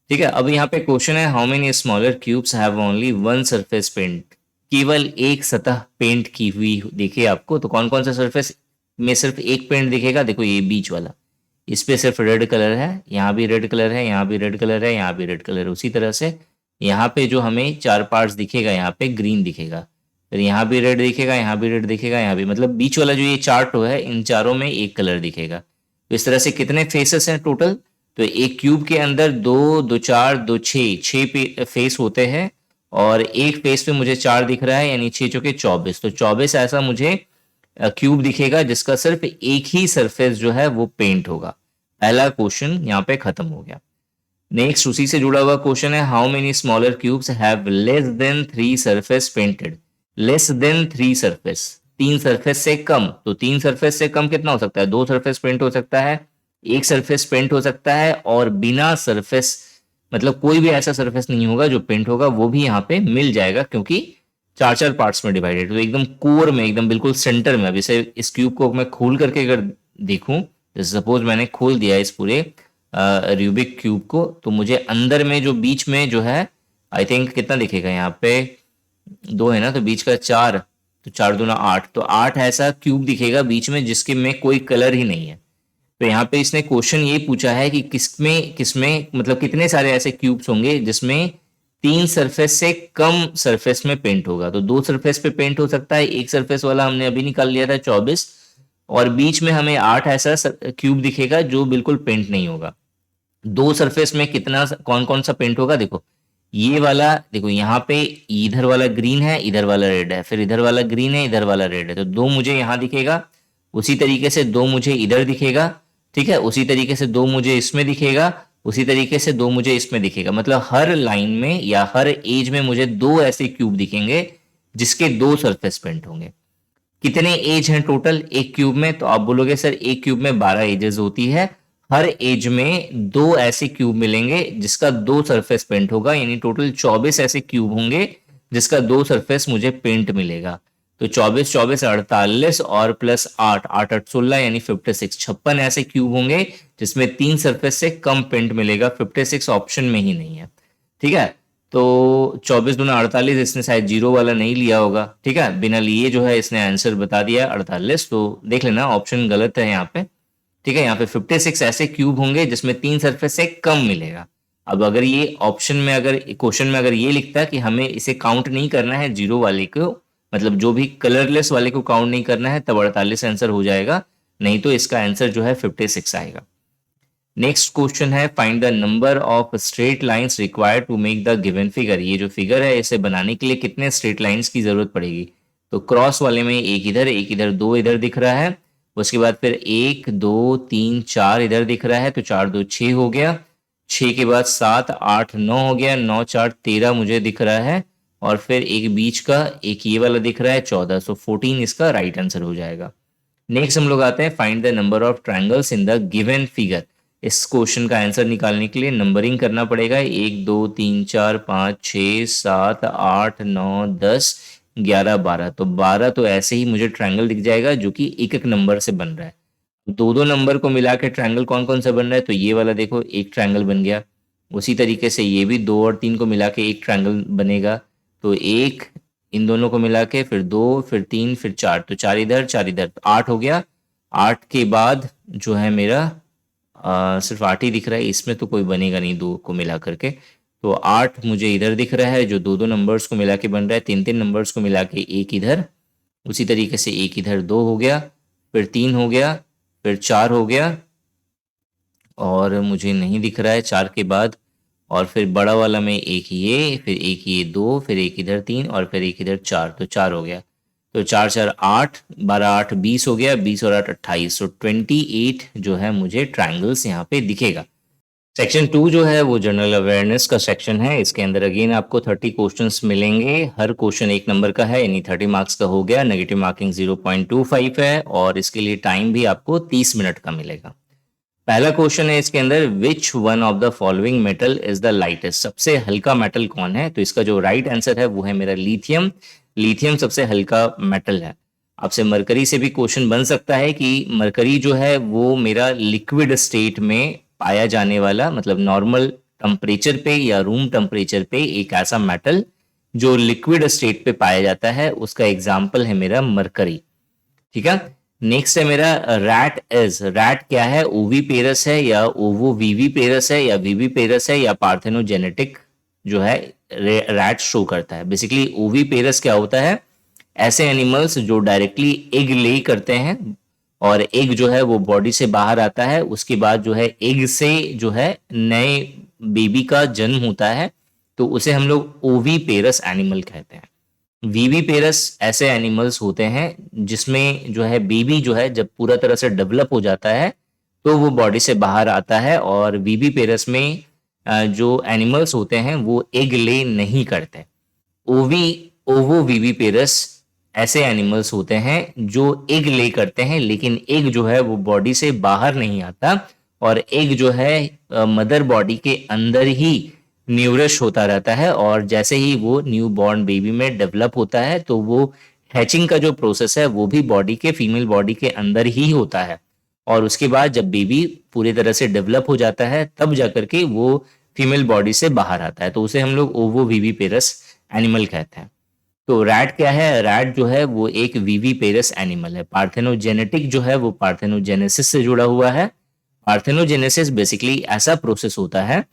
ठीक है, अब यहाँ पे क्वेश्चन है, how many smaller cubes have only one surface paint, केवल एक सतह पेंट की हुई देखिए आपको। तो कौन कौन सा सरफेस में सिर्फ एक पेंट दिखेगा, देखो ये बीच वाला, इस पे सिर्फ रेड कलर है, यहाँ भी रेड कलर है, यहाँ भी रेड कलर है, यहाँ भी रेड कलर है। उसी तरह से यहाँ पे जो हमें 4 पार्ट्स दिखेगा, यहाँ पे ग्रीन दिखेगा, फिर यहाँ भी रेड दिखेगा, यहाँ भी रेड दिखेगा, यहाँ भी, मतलब बीच वाला जो ये चार्ट है इन चारों में एक कलर दिखेगा। तो इस तरह से कितने फेसेस हैं टोटल, तो एक क्यूब के अंदर 2, 2 4, 2 6, 6 फेस होते हैं, और एक फेस पे मुझे 4 दिख रहा है, यानी 6 चौके 24। तो 24 ऐसा मुझे क्यूब दिखेगा जिसका सिर्फ एक ही सरफेस जो है वो पेंट होगा। पहला क्वेश्चन यहाँ पे खत्म हो गया। नेक्स्ट उसी से जुड़ा हुआ क्वेश्चन है, how many smaller cubes have less than 3 surface painted. Less than 3 surface, 3 surface से कम। तो 3 सरफेस से कम कितना हो सकता है, 2 सरफेस पेंट हो सकता है, एक सरफेस पेंट हो सकता है, और बिना सरफेस, मतलब कोई भी ऐसा सरफेस नहीं होगा जो पेंट होगा, वो भी यहाँ पे मिल जाएगा, क्योंकि 4 पार्ट्स में डिवाइडेड। तो एकदम कोर में, एकदम बिल्कुल सेंटर में। अब इसे, इस क्यूब को मैं खोल करके अगर देखूं, सपोज मैंने खोल दिया इस पूरे रूबिक क्यूब को, तो मुझे अंदर में जो बीच में जो है, आई थिंक कितना दिखेगा यहाँ पे, 2 है ना, तो बीच का 4, तो 4 दूना 8, तो 8 ऐसा क्यूब दिखेगा बीच में जिसके में कोई कलर ही नहीं है। तो यहाँ पे इसने क्वेश्चन ये पूछा है कि किसमें किसमें मतलब कितने सारे ऐसे क्यूब्स होंगे जिसमें 3 सरफेस से कम सरफेस में पेंट होगा। तो 2 सरफेस पे पेंट हो सकता है, एक सरफेस वाला हमने अभी निकाल लिया था 24, और बीच में हमें 8 ऐसा क्यूब दिखेगा जो बिल्कुल पेंट नहीं होगा। 2 सरफेस में कितना, कौन कौन सा पेंट होगा, देखो ये वाला, देखो यहाँ पे इधर वाला ग्रीन है, इधर वाला रेड है, फिर इधर वाला ग्रीन है, इधर वाला रेड है, तो 2 मुझे यहाँ दिखेगा। उसी तरीके से 2 मुझे इधर दिखेगा। ठीक है, उसी तरीके से 2 मुझे इसमें दिखेगा, उसी तरीके से 2 मुझे इसमें दिखेगा। मतलब हर लाइन में या हर एज में मुझे 2 ऐसे क्यूब दिखेंगे जिसके 2 सरफेस पेंट होंगे। कितने एज हैं टोटल एक क्यूब में, तो आप बोलोगे सर एक क्यूब में 12 एजेस होती है, हर एज में 2 ऐसे क्यूब मिलेंगे जिसका 2 सरफेस पेंट होगा, यानी टोटल 24 ऐसे क्यूब होंगे जिसका 2 सरफेस मुझे पेंट मिलेगा। तो 24 24 48 और प्लस 8 8 8 16 यानी 56 56 ऐसे क्यूब होंगे जिसमें 3 सरफेस से कम पिंट मिलेगा। 56 ऑप्शन में ही नहीं है। ठीक है, तो 24 दूना 48, इसने शायद जीरो वाला नहीं लिया होगा। ठीक है, बिना लिए जो है इसने आंसर बता दिया 48, तो देख लेना ऑप्शन गलत है यहाँ पे। ठीक है, यहाँ पे 56 ऐसे क्यूब होंगे जिसमें 3 सरफेस से कम मिलेगा। अब अगर ये ऑप्शन में, अगर क्वेश्चन में अगर ये लिखता है कि हमें इसे काउंट नहीं करना है जीरो वाले को, मतलब जो भी कलरलेस वाले को काउंट नहीं करना है, तब 48 आंसर हो जाएगा, नहीं तो इसका आंसर जो है 56 आएगा। नेक्स्ट क्वेश्चन है find the number of straight lines required to make the given figure. ये जो फिगर है इसे बनाने के लिए कितने स्ट्रेट लाइंस की जरूरत पड़ेगी। तो क्रॉस वाले में एक इधर दो इधर दिख रहा है, उसके बाद फिर 1 2 3 4 इधर दिख रहा है, तो 4 2 6 हो गया, 6 के बाद 7 8 9 हो गया, 9 4 13 मुझे दिख रहा है, और फिर एक बीच का एक ये वाला दिख रहा है 14, सो 14 इसका राइट आंसर हो जाएगा। नेक्स्ट हम लोग आते हैं find the number of triangles in the given figure. इस क्वेश्चन का आंसर निकालने के लिए नंबरिंग करना पड़ेगा, 1 2 3 4 5 6 7 8 9 10 11 12। तो 12 तो ऐसे ही मुझे ट्रायंगल दिख जाएगा जो कि एक एक नंबर से बन रहा है। दो नंबर को मिला के ट्रायंगल कौन कौन सा बन रहा है, तो ये वाला देखो एक ट्रायंगल बन गया। उसी तरीके से ये भी 2 और 3 को मिला के एक ट्रायंगल बनेगा, तो एक इन दोनों को मिला के फिर 2 फिर 3 फिर 4, तो 4 इधर 4 इधर, 8 हो गया। 8 के बाद जो है मेरा सिर्फ 8 ही दिख रहा है, इसमें तो कोई बनेगा नहीं दो को मिला करके, तो 8 मुझे इधर दिख रहा है जो दो नंबर्स को मिला के बन रहा है, 3 नंबर्स को मिला के एक इधर, उसी तरीके से एक इधर 2 हो गया, फिर 3 हो गया, फिर 4 हो गया, और मुझे नहीं दिख रहा है 4 के बाद, और फिर बड़ा वाला में एक ये, फिर एक ये 2, फिर एक इधर 3 और फिर एक इधर 4, तो 4 हो गया। तो 4 4 8, 12 8 20 हो गया, 20 और 8 28, तो 28 जो है मुझे ट्रायंगल्स यहाँ पे दिखेगा। सेक्शन 2 जो है वो जनरल अवेयरनेस का सेक्शन है। इसके अंदर अगेन आपको 30 क्वेश्चंस मिलेंगे, हर क्वेश्चन एक नंबर का है, यानी 30 मार्क्स का हो गया। नेगेटिव मार्किंग 0.25 है, और इसके लिए टाइम भी आपको 30 मिनट का मिलेगा। पहला क्वेश्चन है इसके अंदर, which one of the following metal is the lightest. सबसे हल्का मेटल कौन है, तो इसका जो राइट आंसर है वो है मेरा लिथियम। लिथियम सबसे हल्का मेटल है। आपसे मरकरी से भी क्वेश्चन बन सकता है कि मरकरी जो है वो मेरा लिक्विड स्टेट में पाया जाने वाला, मतलब नॉर्मल टेम्परेचर पे या रूम टेम्परेचर पे एक ऐसा मेटल जो लिक्विड स्टेट पे पाया जाता है, उसका एग्जाम्पल है मेरा मरकरी। ठीक है, नेक्स्ट है मेरा रैट इज। रैट क्या है, ओवी पेरस है या ओवो वीवी पेरस है या वीवी पेरस है या पार्थेनोजेनेटिक जो है रैट शो करता है। बेसिकली ओवी पेरस क्या होता है, ऐसे एनिमल्स जो डायरेक्टली एग ले करते हैं, और एग जो है वो बॉडी से बाहर आता है, उसके बाद जो है एग से जो है नए बेबी का जन्म होता है, तो उसे हम लोग ओवी पेरस एनिमल कहते हैं। वीवी पेरस ऐसे एनिमल्स होते हैं जिसमें जो है बेबी जो है जब पूरा तरह से डेवलप हो जाता है तो वो बॉडी से बाहर आता है, और वीवी पेरस में जो एनिमल्स होते हैं वो एग ले नहीं करते। ओवो वीवी पेरस ऐसे एनिमल्स होते हैं जो एग ले करते हैं, लेकिन एग जो है वो बॉडी से बाहर नहीं आता, और एग जो है मदर बॉडी के अंदर ही न्यूरिश होता रहता है, और जैसे ही वो न्यू बॉर्न बेबी में डेवलप होता है तो वो हैचिंग का जो प्रोसेस है वो भी बॉडी के, फीमेल बॉडी के अंदर ही होता है, और उसके बाद जब बेबी पूरी तरह से डेवलप हो जाता है तब जाकर के वो फीमेल बॉडी से बाहर आता है, तो उसे हम लोग ओवो वीवी पेरस एनिमल कहते हैं। तो रैट क्या है, रैट जो है वो एक वीवी पेरस एनिमल है। पार्थेनोजेनेटिक जो है वो पार्थेनोजेनेसिस से जुड़ा हुआ है। पार्थेनोजेनेसिस बेसिकली ऐसा प्रोसेस होता है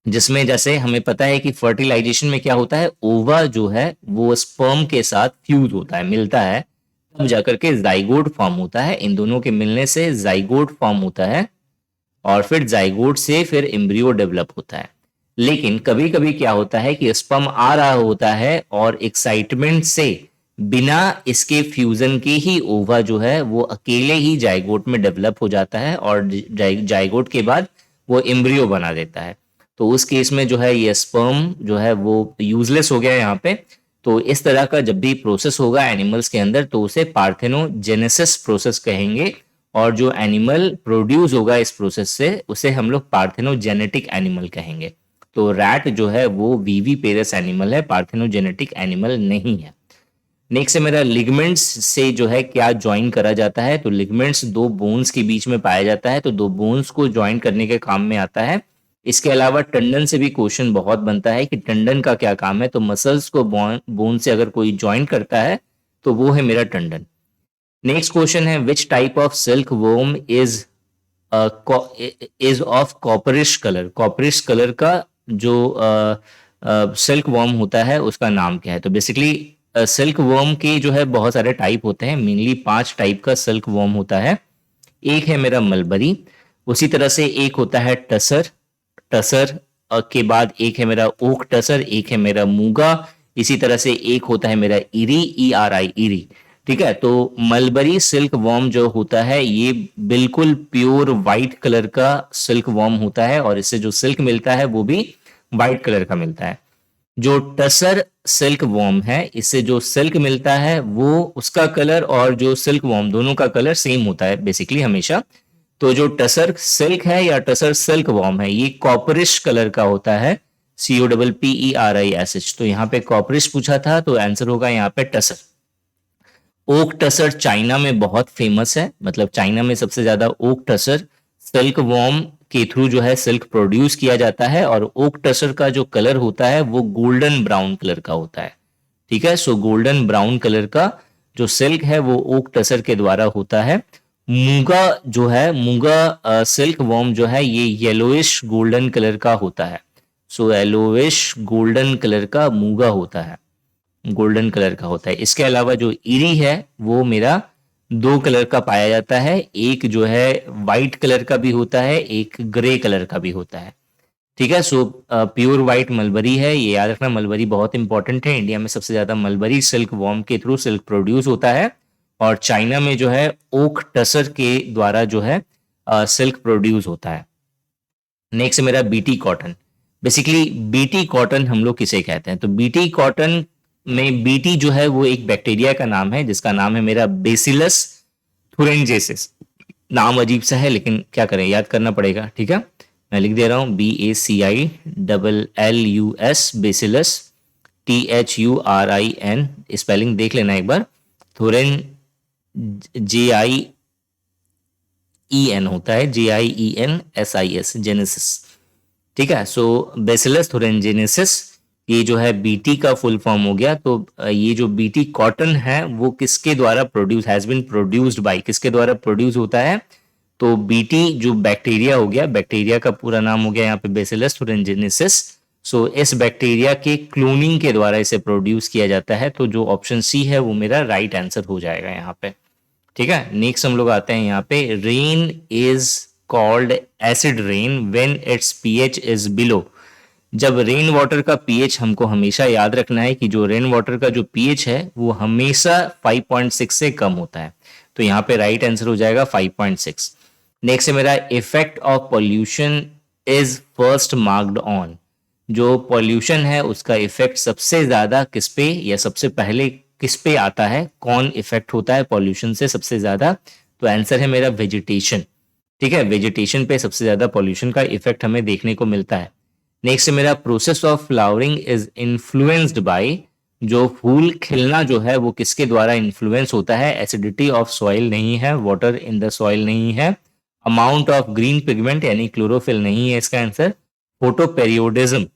जिसमें, जैसे हमें पता है कि फर्टिलाइजेशन में क्या होता है, ओवा जो है वो स्पर्म के साथ फ्यूज होता है, मिलता है, तब जाकर के जाइगोट फॉर्म होता है। इन दोनों के मिलने से जाइगोट फॉर्म होता है, और फिर जाइगोट से फिर एम्ब्रियो डेवलप होता है। लेकिन कभी कभी क्या होता है कि स्पर्म आ रहा होता है और एक्साइटमेंट से बिना इसके फ्यूजन के ही ओवा जो है वो अकेले ही जाइगोट में डेवलप हो जाता है, और जाइगोट के बाद वो एम्ब्रियो बना देता है। तो उस केस में जो है ये स्पर्म जो है वो यूजलेस हो गया यहाँ पे। तो इस तरह का जब भी प्रोसेस होगा एनिमल्स के अंदर तो उसे पार्थेनोजेनेसिस प्रोसेस कहेंगे, और जो एनिमल प्रोड्यूस होगा इस प्रोसेस से उसे हम लोग पार्थेनोजेनेटिक एनिमल कहेंगे। तो रैट जो है वो वीवी पेरस एनिमल है, पार्थेनोजेनेटिक एनिमल नहीं है। नेक्स्ट है मेरा लिगमेंट्स से जो है क्या ज्वाइन करा जाता है, तो लिगमेंट्स दो बोन्स के बीच में पाया जाता है, तो दो बोन्स को ज्वाइन करने के काम में आता है। इसके अलावा टंडन से भी क्वेश्चन बहुत बनता है कि टंडन का क्या काम है, तो मसल्स को बोन से अगर कोई ज्वाइन करता है तो वो है मेरा टंडन। नेक्स्ट क्वेश्चन है which type of silk worm is of copperish colour. Copperish colour का जो सिल्क वॉर्म होता है उसका नाम क्या है, तो बेसिकली सिल्क वॉर्म के जो है बहुत सारे टाइप होते हैं, मेनली 5 टाइप का सिल्क वॉर्म होता है। एक है मेरा मलबरी, उसी तरह से एक होता है टसर, टसर के बाद एक है मेरा ओक टसर, एक है मेरा मूगा, इसी तरह से एक होता है मेरा इरी, ERI इरी। ठीक है, तो मलबरी सिल्क वॉर्म जो होता है ये बिल्कुल प्योर वाइट कलर का सिल्क वॉर्म होता है और इससे जो सिल्क मिलता है वो भी वाइट कलर का मिलता है। जो टसर सिल्क वॉर्म है इससे जो सिल्क मिलता है वो उसका कलर और जो सिल्क वॉर्म दोनों का कलर सेम होता है बेसिकली हमेशा। तो जो टसर सिल्क है या टसर सिल्क वॉर्म है ये कॉपरिश कलर का होता है, COPPERISH। तो यहाँ पे कॉपरिश पूछा था तो आंसर होगा यहाँ पे टसर। ओक टसर चाइना में बहुत फेमस है, मतलब चाइना में सबसे ज्यादा ओक टसर सिल्क वॉर्म के थ्रू जो है सिल्क प्रोड्यूस किया जाता है और ओक टसर का जो कलर होता है वो गोल्डन ब्राउन कलर का होता है। ठीक है, सो गोल्डन ब्राउन कलर का जो सिल्क है वो ओक टसर के द्वारा होता है। मूंगा जो है, मूंगा सिल्क वॉर्म जो है ये येलोइश गोल्डन कलर का होता है। सो येलोइश गोल्डन कलर का मूंगा होता है, गोल्डन कलर का होता है। इसके अलावा जो इरी है वो मेरा 2 कलर का पाया जाता है, एक जो है वाइट कलर का भी होता है, एक ग्रे कलर का भी होता है। ठीक है, सो प्योर वाइट मलबरी है, ये याद रखना, मलबरी बहुत इंपॉर्टेंट है। इंडिया में सबसे ज्यादा मलबरी सिल्क वॉर्म के थ्रू सिल्क प्रोड्यूस होता है और चाइना में जो है ओक टसर के द्वारा जो है सिल्क प्रोड्यूस होता है। नेक्स्ट मेरा BT cotton. Basically BT cotton हम लोग किसे कहते हैं, तो बीटी कॉटन में बीटी जो है वो एक बैक्टीरिया का नाम है जिसका नाम है मेरा बेसिलस थुरेंजेसिस। नाम अजीब सा है लेकिन क्या करें, याद करना पड़ेगा। ठीक है, मैं लिख दे रहा हूं BACILLUS बेसिलस, THURIN, स्पेलिंग देख लेना एक बार। थुरेन JIEN होता है, JIENSIS, जेनेसिस। ठीक है, सो बेसिलस थुरेंजेनेसिस ये जो है बीटी का फुल फॉर्म हो गया। तो ये जो बीटी कॉटन है वो किसके द्वारा produce, has been produced by, किसके द्वारा प्रोड्यूस होता है, तो बीटी जो बैक्टीरिया हो गया, बैक्टीरिया का पूरा नाम हो गया यहाँ पे बेसिलस थुरेंजेनेसिस। सो इस बैक्टीरिया के क्लोनिंग के द्वारा इसे प्रोड्यूस किया जाता है, तो जो ऑप्शन सी है वो मेरा राइट आंसर हो जाएगा यहाँ पे। ठीक है, नेक्स्ट हम लोग आते हैं यहाँ पे, rain is called acid rain when it's pH is below. जब रेन वाटर का pH हमको हमेशा याद रखना है कि जो रेन वाटर का जो pH है वो हमेशा 5.6 से कम होता है, तो यहाँ पे राइट आंसर हो जाएगा 5.6। नेक्स्ट है मेरा effect of pollution is first marked on. जो पॉल्यूशन है उसका इफेक्ट सबसे ज्यादा किस पे या सबसे पहले किस पे आता है, कौन इफेक्ट होता है पॉल्यूशन से सबसे ज्यादा, तो आंसर है मेरा वेजिटेशन। ठीक है, वेजिटेशन पे सबसे ज्यादा पॉल्यूशन का इफेक्ट हमें देखने को मिलता है। नेक्स्ट मेरा process of flowering is influenced by. जो फूल खिलना जो है वो किसके द्वारा इन्फ्लुएंस होता है, एसिडिटी ऑफ सॉइल नहीं है, वाटर इन द सॉइल नहीं है, अमाउंट ऑफ ग्रीन पिगमेंट यानी क्लोरोफिल नहीं है इसका आंसर, फोटो पेरियोडिज्म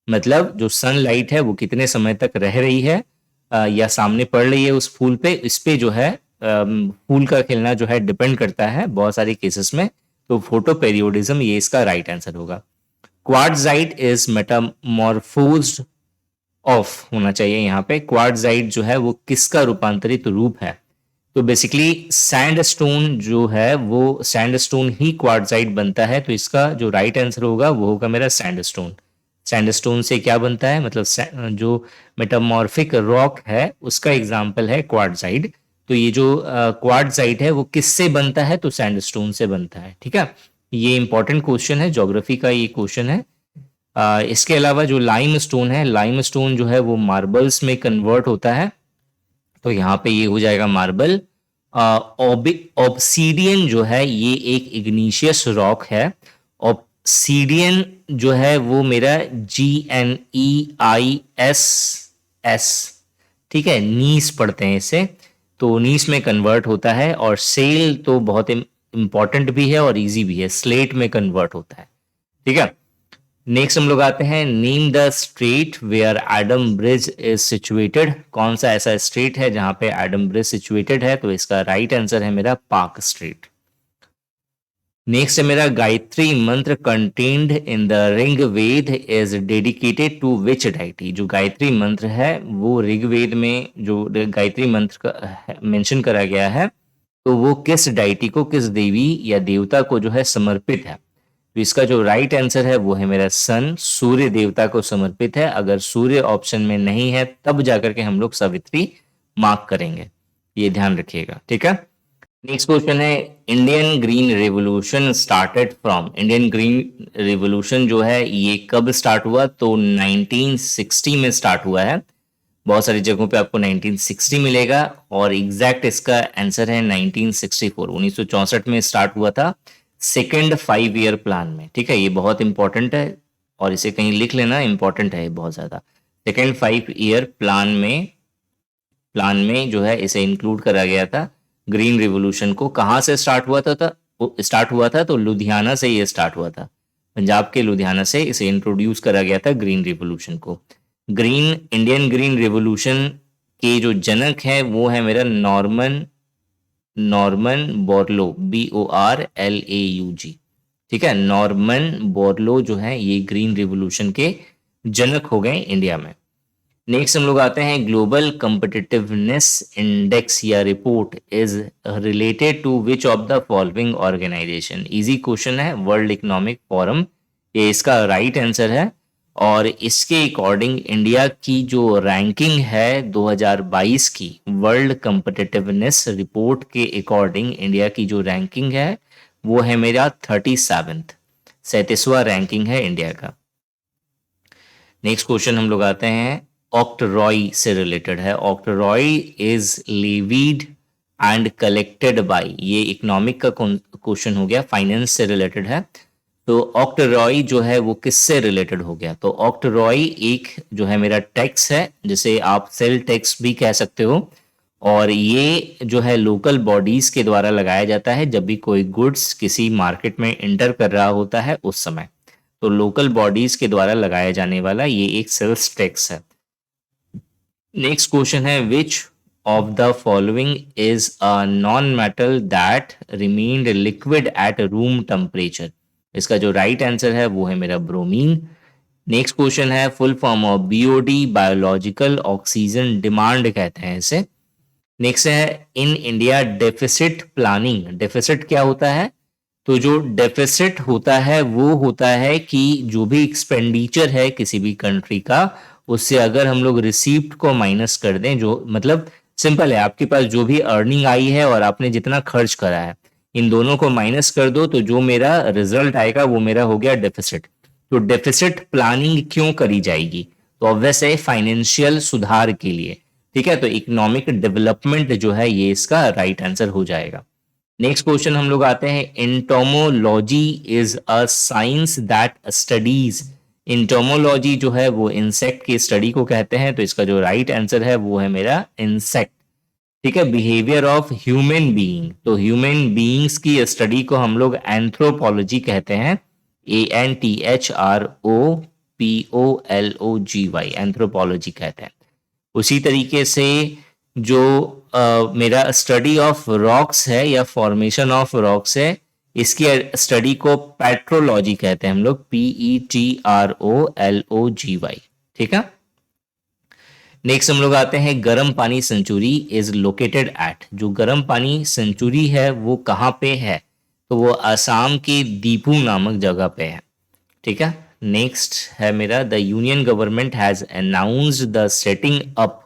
मतलब जो सनलाइट है वो कितने समय तक रह रही है या सामने पड़ रही है उस फूल पे, इस पे जो है फूल का खिलना जो है डिपेंड करता है बहुत सारे केसेस में, तो फोटो पेरियोडिज्म ये इसका राइट आंसर होगा। क्वार्टजाइट इज मेटामॉर्फोज्ड ऑफ होना चाहिए यहाँ पे, क्वार्टजाइट जो है वो किसका रूपांतरित रूप है, तो बेसिकली सैंडस्टोन जो है वो सैंडस्टोन ही क्वार्टजाइट बनता है, तो इसका जो राइट आंसर होगा वो होगा मेरा सैंडस्टोन। सैंडस्टोन से क्या बनता है, मतलब जो मेटामॉर्फिक रॉक है उसका एग्जाम्पल है क्वार्टजाइट, तो ये जो क्वार्टजाइट है वो किससे बनता है, तो सैंडस्टोन से बनता है। ठीक है, ये इंपॉर्टेंट क्वेश्चन है, ज्योग्राफी का ये क्वेश्चन है। इसके अलावा जो लाइम स्टोन है, लाइम स्टोन जो है वो मार्बल्स में कन्वर्ट होता है, तो यहाँ पे ये हो जाएगा मार्बल। ऑब्सीडियन जो है ये एक इग्निशियस रॉक है, ऑब्सीडियन जो है वो मेरा GNEISS ठीक है, नीस पढ़ते हैं इसे, तो नीस में कन्वर्ट होता है, और सेल तो बहुत इंपॉर्टेंट भी है और इजी भी है, स्लेट में कन्वर्ट होता है। ठीक है, नेक्स्ट हम लोग आते हैं, name the street wear Adam bridge is situated. कौन सा ऐसा स्ट्रीट है जहां पे एडम ब्रिज सिचुएटेड है? तो इसका राइट आंसर है मेरा पार्क स्ट्रीट। नेक्स्ट है मेरा, Gayatri mantra contained in the Rigveda is dedicated to which deity. जो गायत्री मंत्र है वो ऋग्वेद में जो गायत्री मंत्र का मेंशन करा गया है, तो वो किस डाइटी को, किस देवी या देवता को जो है समर्पित है? तो इसका जो राइट आंसर है वो है मेरा सन, सूर्य देवता को समर्पित है। अगर सूर्य ऑप्शन में नहीं है तब जाकर के हम लोग सावित्री मार्क करेंगे, ये ध्यान रखिएगा। ठीक है, नेक्स्ट क्वेश्चन है, Indian green revolution started from. Indian green revolution जो है ये कब स्टार्ट हुआ? तो 1960 में स्टार्ट हुआ है। बहुत सारी जगहों पे आपको 1960 मिलेगा, और एग्जैक्ट इसका आंसर है 1964, 1964 में स्टार्ट हुआ था, सेकेंड 5 ईयर प्लान में। ठीक है, ये बहुत इंपॉर्टेंट है और इसे कहीं लिख लेना, इंपॉर्टेंट है बहुत ज्यादा। सेकेंड 5 ईयर प्लान में जो है इसे इंक्लूड करा गया था। ग्रीन रिवोल्यूशन को कहाँ से स्टार्ट हुआ था? तो लुधियाना से ये स्टार्ट हुआ था, पंजाब के लुधियाना से इसे इंट्रोड्यूस करा गया था ग्रीन रिवोल्यूशन को। इंडियन ग्रीन रिवोल्यूशन के जो जनक है वो है मेरा नॉर्मन बोरलो, BORLAUG। ठीक है, नॉर्मन बोरलो जो है ये ग्रीन रिवोल्यूशन के जनक हो गए इंडिया में। नेक्स्ट हम लोग आते हैं, ग्लोबल कॉम्पिटिटिवनेस इंडेक्स या report is related to which of the following organization. Easy question है, वर्ल्ड इकोनॉमिक फोरम, ये इसका राइट आंसर है। और इसके अकॉर्डिंग इंडिया की जो रैंकिंग है 2022 की वर्ल्ड कॉम्पिटिटिवनेस रिपोर्ट के अकॉर्डिंग इंडिया की जो रैंकिंग है वो है मेरा 37वां रैंकिंग है इंडिया का। नेक्स्ट क्वेश्चन हम लोग आते हैं, ऑक्ट्रॉय से रिलेटेड है। Octroi is levied and collected by, ये इकोनॉमिक का क्वेश्चन हो गया, फाइनेंस से रिलेटेड है। तो ऑक्ट्रॉय जो है वो किससे रिलेटेड हो गया? तो ऑक्ट्रॉय एक जो है मेरा टैक्स है, जिसे आप सेल टैक्स भी कह सकते हो, और ये जो है लोकल बॉडीज के द्वारा लगाया जाता है जब भी कोई गुड्स किसी मार्केट में एंटर कर रहा होता है उस समय। तो लोकल बॉडीज के द्वारा लगाया जाने वाला ये एक सेल्स टैक्स है। नेक्स्ट क्वेश्चन है, विच of the following is a non metal that remained liquid at room temperature. इसका जो राइट आंसर है वो है मेरा ब्रोमीन। नेक्स्ट क्वेश्चन है, full form of BOD, biological oxygen demand कहते हैं इसे। नेक्स्ट है, in India deficit planning. Deficit क्या होता है? तो जो डेफिसिट होता है वो होता है कि जो भी एक्सपेंडिचर है किसी भी कंट्री का, उससे अगर हम लोग रिसीप्ट को माइनस कर दें, जो मतलब सिंपल है, आपके पास जो भी अर्निंग आई है और आपने जितना खर्च करा है, इन दोनों को माइनस कर दो तो जो मेरा रिजल्ट आएगा वो मेरा हो गया डेफिसिट। तो डेफिसिट प्लानिंग क्यों करी जाएगी? तो ऑब्वियस है, फाइनेंशियल सुधार के लिए। ठीक है, तो इकोनॉमिक डेवलपमेंट जो है ये इसका राइट आंसर हो जाएगा। नेक्स्ट क्वेश्चन हम लोग आते हैं, entomology is a science that studies. Entomology जो है वो इंसेक्ट की स्टडी को कहते हैं, तो इसका जो राइट आंसर है वो है मेरा इंसेक्ट। ठीक है, बिहेवियर ऑफ ह्यूमन बीइंग, तो ह्यूमन बीइंग्स की स्टडी को हम लोग एंथ्रोपोलॉजी कहते हैं, ANTHROPOLOGY, एंथ्रोपोलॉजी कहते हैं। उसी तरीके से जो मेरा स्टडी ऑफ रॉक्स है या फॉर्मेशन ऑफ रॉक्स है, इसकी स्टडी को पेट्रोलॉजी कहते हैं हम लोग, PETROLOGY। ठीक है, नेक्स्ट हम लोग आते हैं, गर्म पानी सेंचुरी इज लोकेटेड एट। जो गर्म पानी सेंचुरी है वो कहाँ पे है? तो वो असम के दीपू नामक जगह पे है। ठीक है, नेक्स्ट है मेरा, the union government has announced the setting up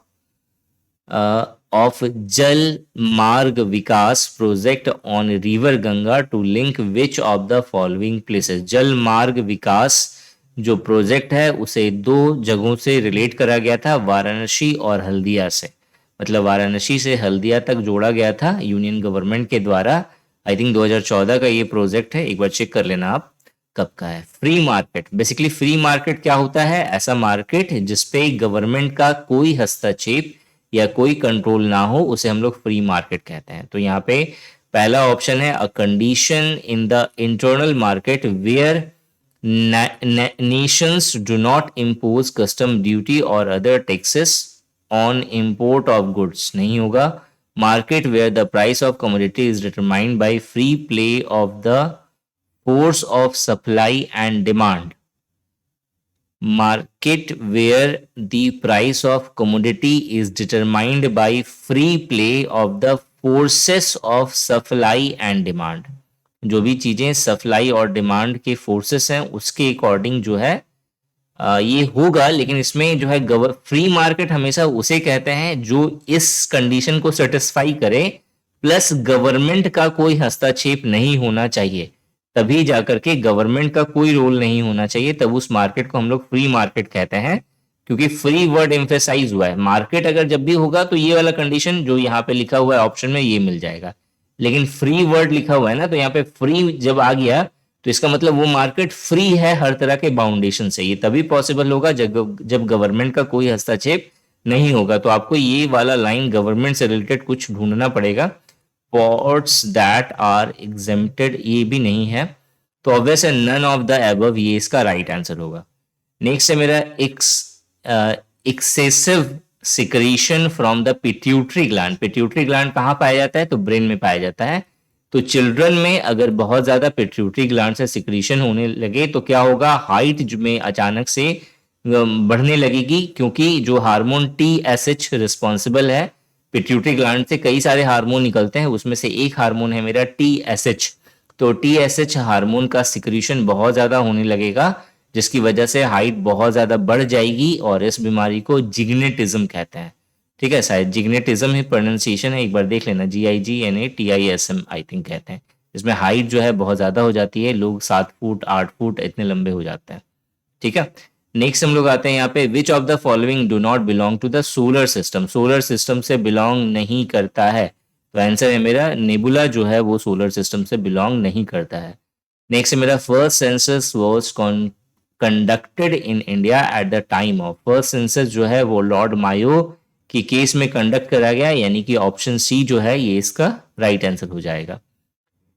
of Jal Marg Vikas project on river Ganga to link which of the following places. Jal Marg विकास जो प्रोजेक्ट है उसे दो जगहों से रिलेट करा गया था, वाराणसी और हल्दिया से। मतलब वाराणसी से हल्दिया तक जोड़ा गया था यूनियन गवर्नमेंट के द्वारा। आई थिंक 2014 का ये प्रोजेक्ट है, एक बार चेक कर लेना आप कब का है। Free market, basically free market क्या होता है? ऐसा मार्केट जिसपे गवर्नमेंट का कोई हस्तक्षेप या कोई कंट्रोल ना हो उसे हम लोग फ्री मार्केट कहते हैं। तो यहाँ पे पहला ऑप्शन है a condition in the internal market where nations do not impose custom duty or other taxes on import of goods नहीं होगा। market where the price of commodity is determined by free play of the force of supply and demand। market where the price of commodity is determined by free play of the forces of supply and demand। जो भी चीजें supply और demand के forces हैं उसके according जो है ये होगा। लेकिन इसमें जो है फ्री मार्केट हमेशा उसे कहते हैं जो इस कंडीशन को सेटिस्फाई करे, प्लस गवर्नमेंट का कोई हस्तक्षेप नहीं होना चाहिए, तभी जाकर के गवर्नमेंट का कोई रोल नहीं होना चाहिए, तब उस मार्केट को हम लोग फ्री मार्केट कहते हैं। क्योंकि फ्री वर्ड एम्फेसाइज हुआ है। मार्केट अगर जब भी होगा तो ये वाला कंडीशन जो यहाँ पे लिखा हुआ है ऑप्शन में ये मिल जाएगा, लेकिन फ्री वर्ड लिखा हुआ है ना, तो यहाँ पे फ्री जब आ गया तो इसका मतलब वो मार्केट फ्री है हर तरह के बाउंडेशन से। ये तभी पॉसिबल होगा जब गवर्नमेंट का कोई हस्तक्षेप नहीं होगा। तो आपको ये वाला लाइन गवर्नमेंट से रिलेटेड कुछ ढूंढना पड़ेगा। पोर्ट्स दैट आर एग्जेम्प्टेड ये भी नहीं है, तो ऑब्वियस है नन ऑफ द अबव ये इसका राइट आंसर होगा। नेक्स्ट है मेरा excessive secretion from the pituitary gland. Pituitary gland कहाँ पाया जाता है? तो ब्रेन में पाया जाता है। तो चिल्ड्रन में अगर बहुत ज्यादा पिट्यूटरी ग्लैंड से सिक्रीशन होने लगे तो क्या होगा? हाइट में अचानक से बढ़ने लगेगी, क्योंकि जो हार्मोन TSH रिस्पॉन्सिबल है पिट्यूटरी ग्लैंड से, कई सारे हार्मोन निकलते हैं, उसमें से एक हार्मोन है मेरा TSH। तो TSH हार्मोन का सिक्रीशन बहुत ज्यादा होने लगेगा, जिसकी वजह से हाइट बहुत ज्यादा बढ़ जाएगी, और इस बीमारी को जिग्नेटिज्म कहते हैं। ठीक है, शायद जिग्नेटिज्म ही प्रोनाउंसिएशन है, एक बार देख लेना, GIGNATISM आई थिंक कहते हैं। इसमें हाइट जो है बहुत ज्यादा हो जाती है, लोग 7 फुट 8 फुट इतने लंबे हो जाते हैं। ठीक है, नेक्स्ट हम लोग आते हैं यहाँ पे, which of the following do not belong to the solar system. Solar system से बिलोंग नहीं करता है, तो आंसर है मेरा नेबुला जो है वो सोलर सिस्टम से बिलोंग नहीं करता है। नेक्स्ट है मेरा, first census was conducted in India at the time of. First census जो है वो लॉर्ड मायो की केस में कंडक्ट करा गया, यानी कि ऑप्शन सी जो है ये इसका राइट आंसर हो जाएगा।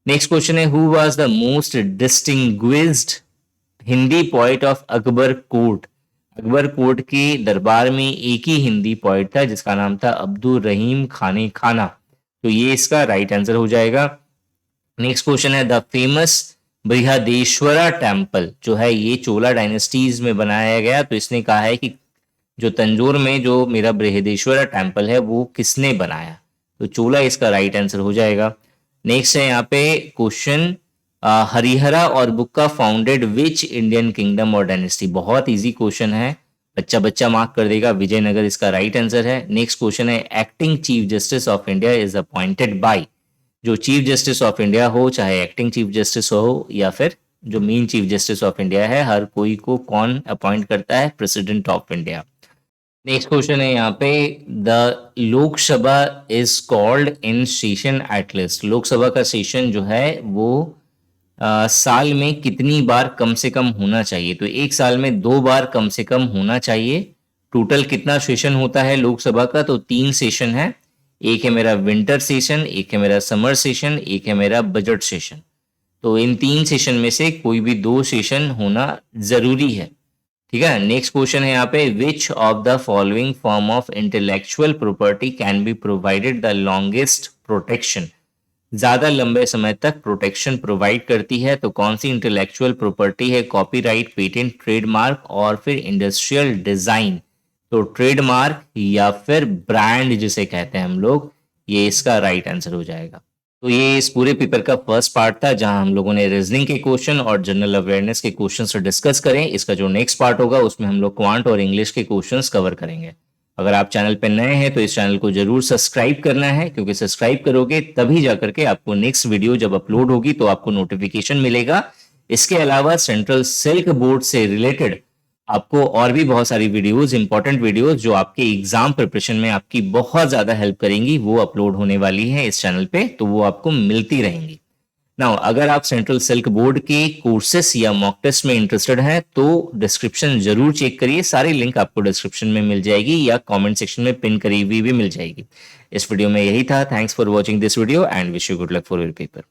नेक्स्ट क्वेश्चन है, who was the most distinguished Hindi poet of Akbar court. Akbar court के दरबार में एक ही हिंदी पोएट था जिसका नाम था अब्दुल रहीम खाने खाना, तो ये इसका राइट आंसर हो जाएगा। नेक्स्ट क्वेश्चन है, द फेमस बृहदेश्वरा टेम्पल जो है ये चोला डायनेस्टीज में बनाया गया, तो इसने कहा है कि जो तंजौर में जो मेरा बृहदेश्वरा टेम्पल है वो किसने बनाया, तो चोला इसका राइट आंसर हो जाएगा। नेक्स्ट है यहाँ पे क्वेश्चन, हरिहरा और बुक्का फाउंडेड विच इंडियन किंगडम और डायनेस्टी। बहुत इजी क्वेश्चन है, बच्चा बच्चा मार्क कर देगा, विजयनगर इसका राइट आंसर है। नेक्स्ट क्वेश्चन है, acting chief justice of India is appointed by. जो चीफ जस्टिस ऑफ इंडिया हो, चाहे एक्टिंग चीफ जस्टिस हो या फिर जो main chief justice of India है, हर कोई को कौन अपॉइंट करता है? President of India. Next question है यहाँ पे, the Lok Sabha is called in session at least. Lok Sabha का सेशन जो है वो साल में कितनी बार कम से कम होना चाहिए? तो एक साल में 2 बार कम से कम होना चाहिए। टोटल कितना सेशन होता है लोकसभा का? तो 3 सेशन है, एक है मेरा विंटर सेशन, एक है मेरा समर सेशन, एक है मेरा बजट सेशन। तो इन 3 सेशन में से कोई भी 2 सेशन होना जरूरी है। ठीक है, नेक्स्ट क्वेश्चन है यहाँ पे, which of the following form of intellectual property can be provided the longest protection. ज्यादा लंबे समय तक प्रोटेक्शन प्रोवाइड करती है, तो कौन सी इंटेलेक्चुअल प्रॉपर्टी है? कॉपीराइट, पेटेंट, ट्रेडमार्क और फिर इंडस्ट्रियल डिजाइन। तो ट्रेडमार्क या फिर ब्रांड जिसे कहते हैं हम लोग, ये इसका राइट आंसर हो जाएगा। तो ये इस पूरे पेपर का फर्स्ट पार्ट था, जहां हम लोगों ने रीजनिंग के क्वेश्चन और जनरल अवेयरनेस के क्वेश्चन से डिस्कस करें। इसका जो नेक्स्ट पार्ट होगा उसमें हम लोग क्वांट और इंग्लिश के क्वेश्चंस कवर करेंगे। अगर आप चैनल पर नए हैं तो इस चैनल को जरूर सब्सक्राइब करना है, क्योंकि सब्सक्राइब करोगे तभी जाकर के आपको नेक्स्ट वीडियो जब अपलोड होगी तो आपको नोटिफिकेशन मिलेगा। इसके अलावा सेंट्रल सिल्क बोर्ड से रिलेटेड आपको और भी बहुत सारी वीडियोस, इंपॉर्टेंट वीडियोस जो आपके एग्जाम प्रिपरेशन में आपकी बहुत ज्यादा हेल्प करेंगी, वो अपलोड होने वाली है इस चैनल पे, तो वो आपको मिलती रहेंगी। नाउ अगर आप सेंट्रल सिल्क बोर्ड के कोर्सेस या मॉक टेस्ट में इंटरेस्टेड हैं तो डिस्क्रिप्शन जरूर चेक करिए, सारी लिंक आपको डिस्क्रिप्शन में मिल जाएगी या कमेंट सेक्शन में पिन करी हुई भी मिल जाएगी। इस वीडियो में यही था। Thanks for watching this video and wish you good luck for your paper.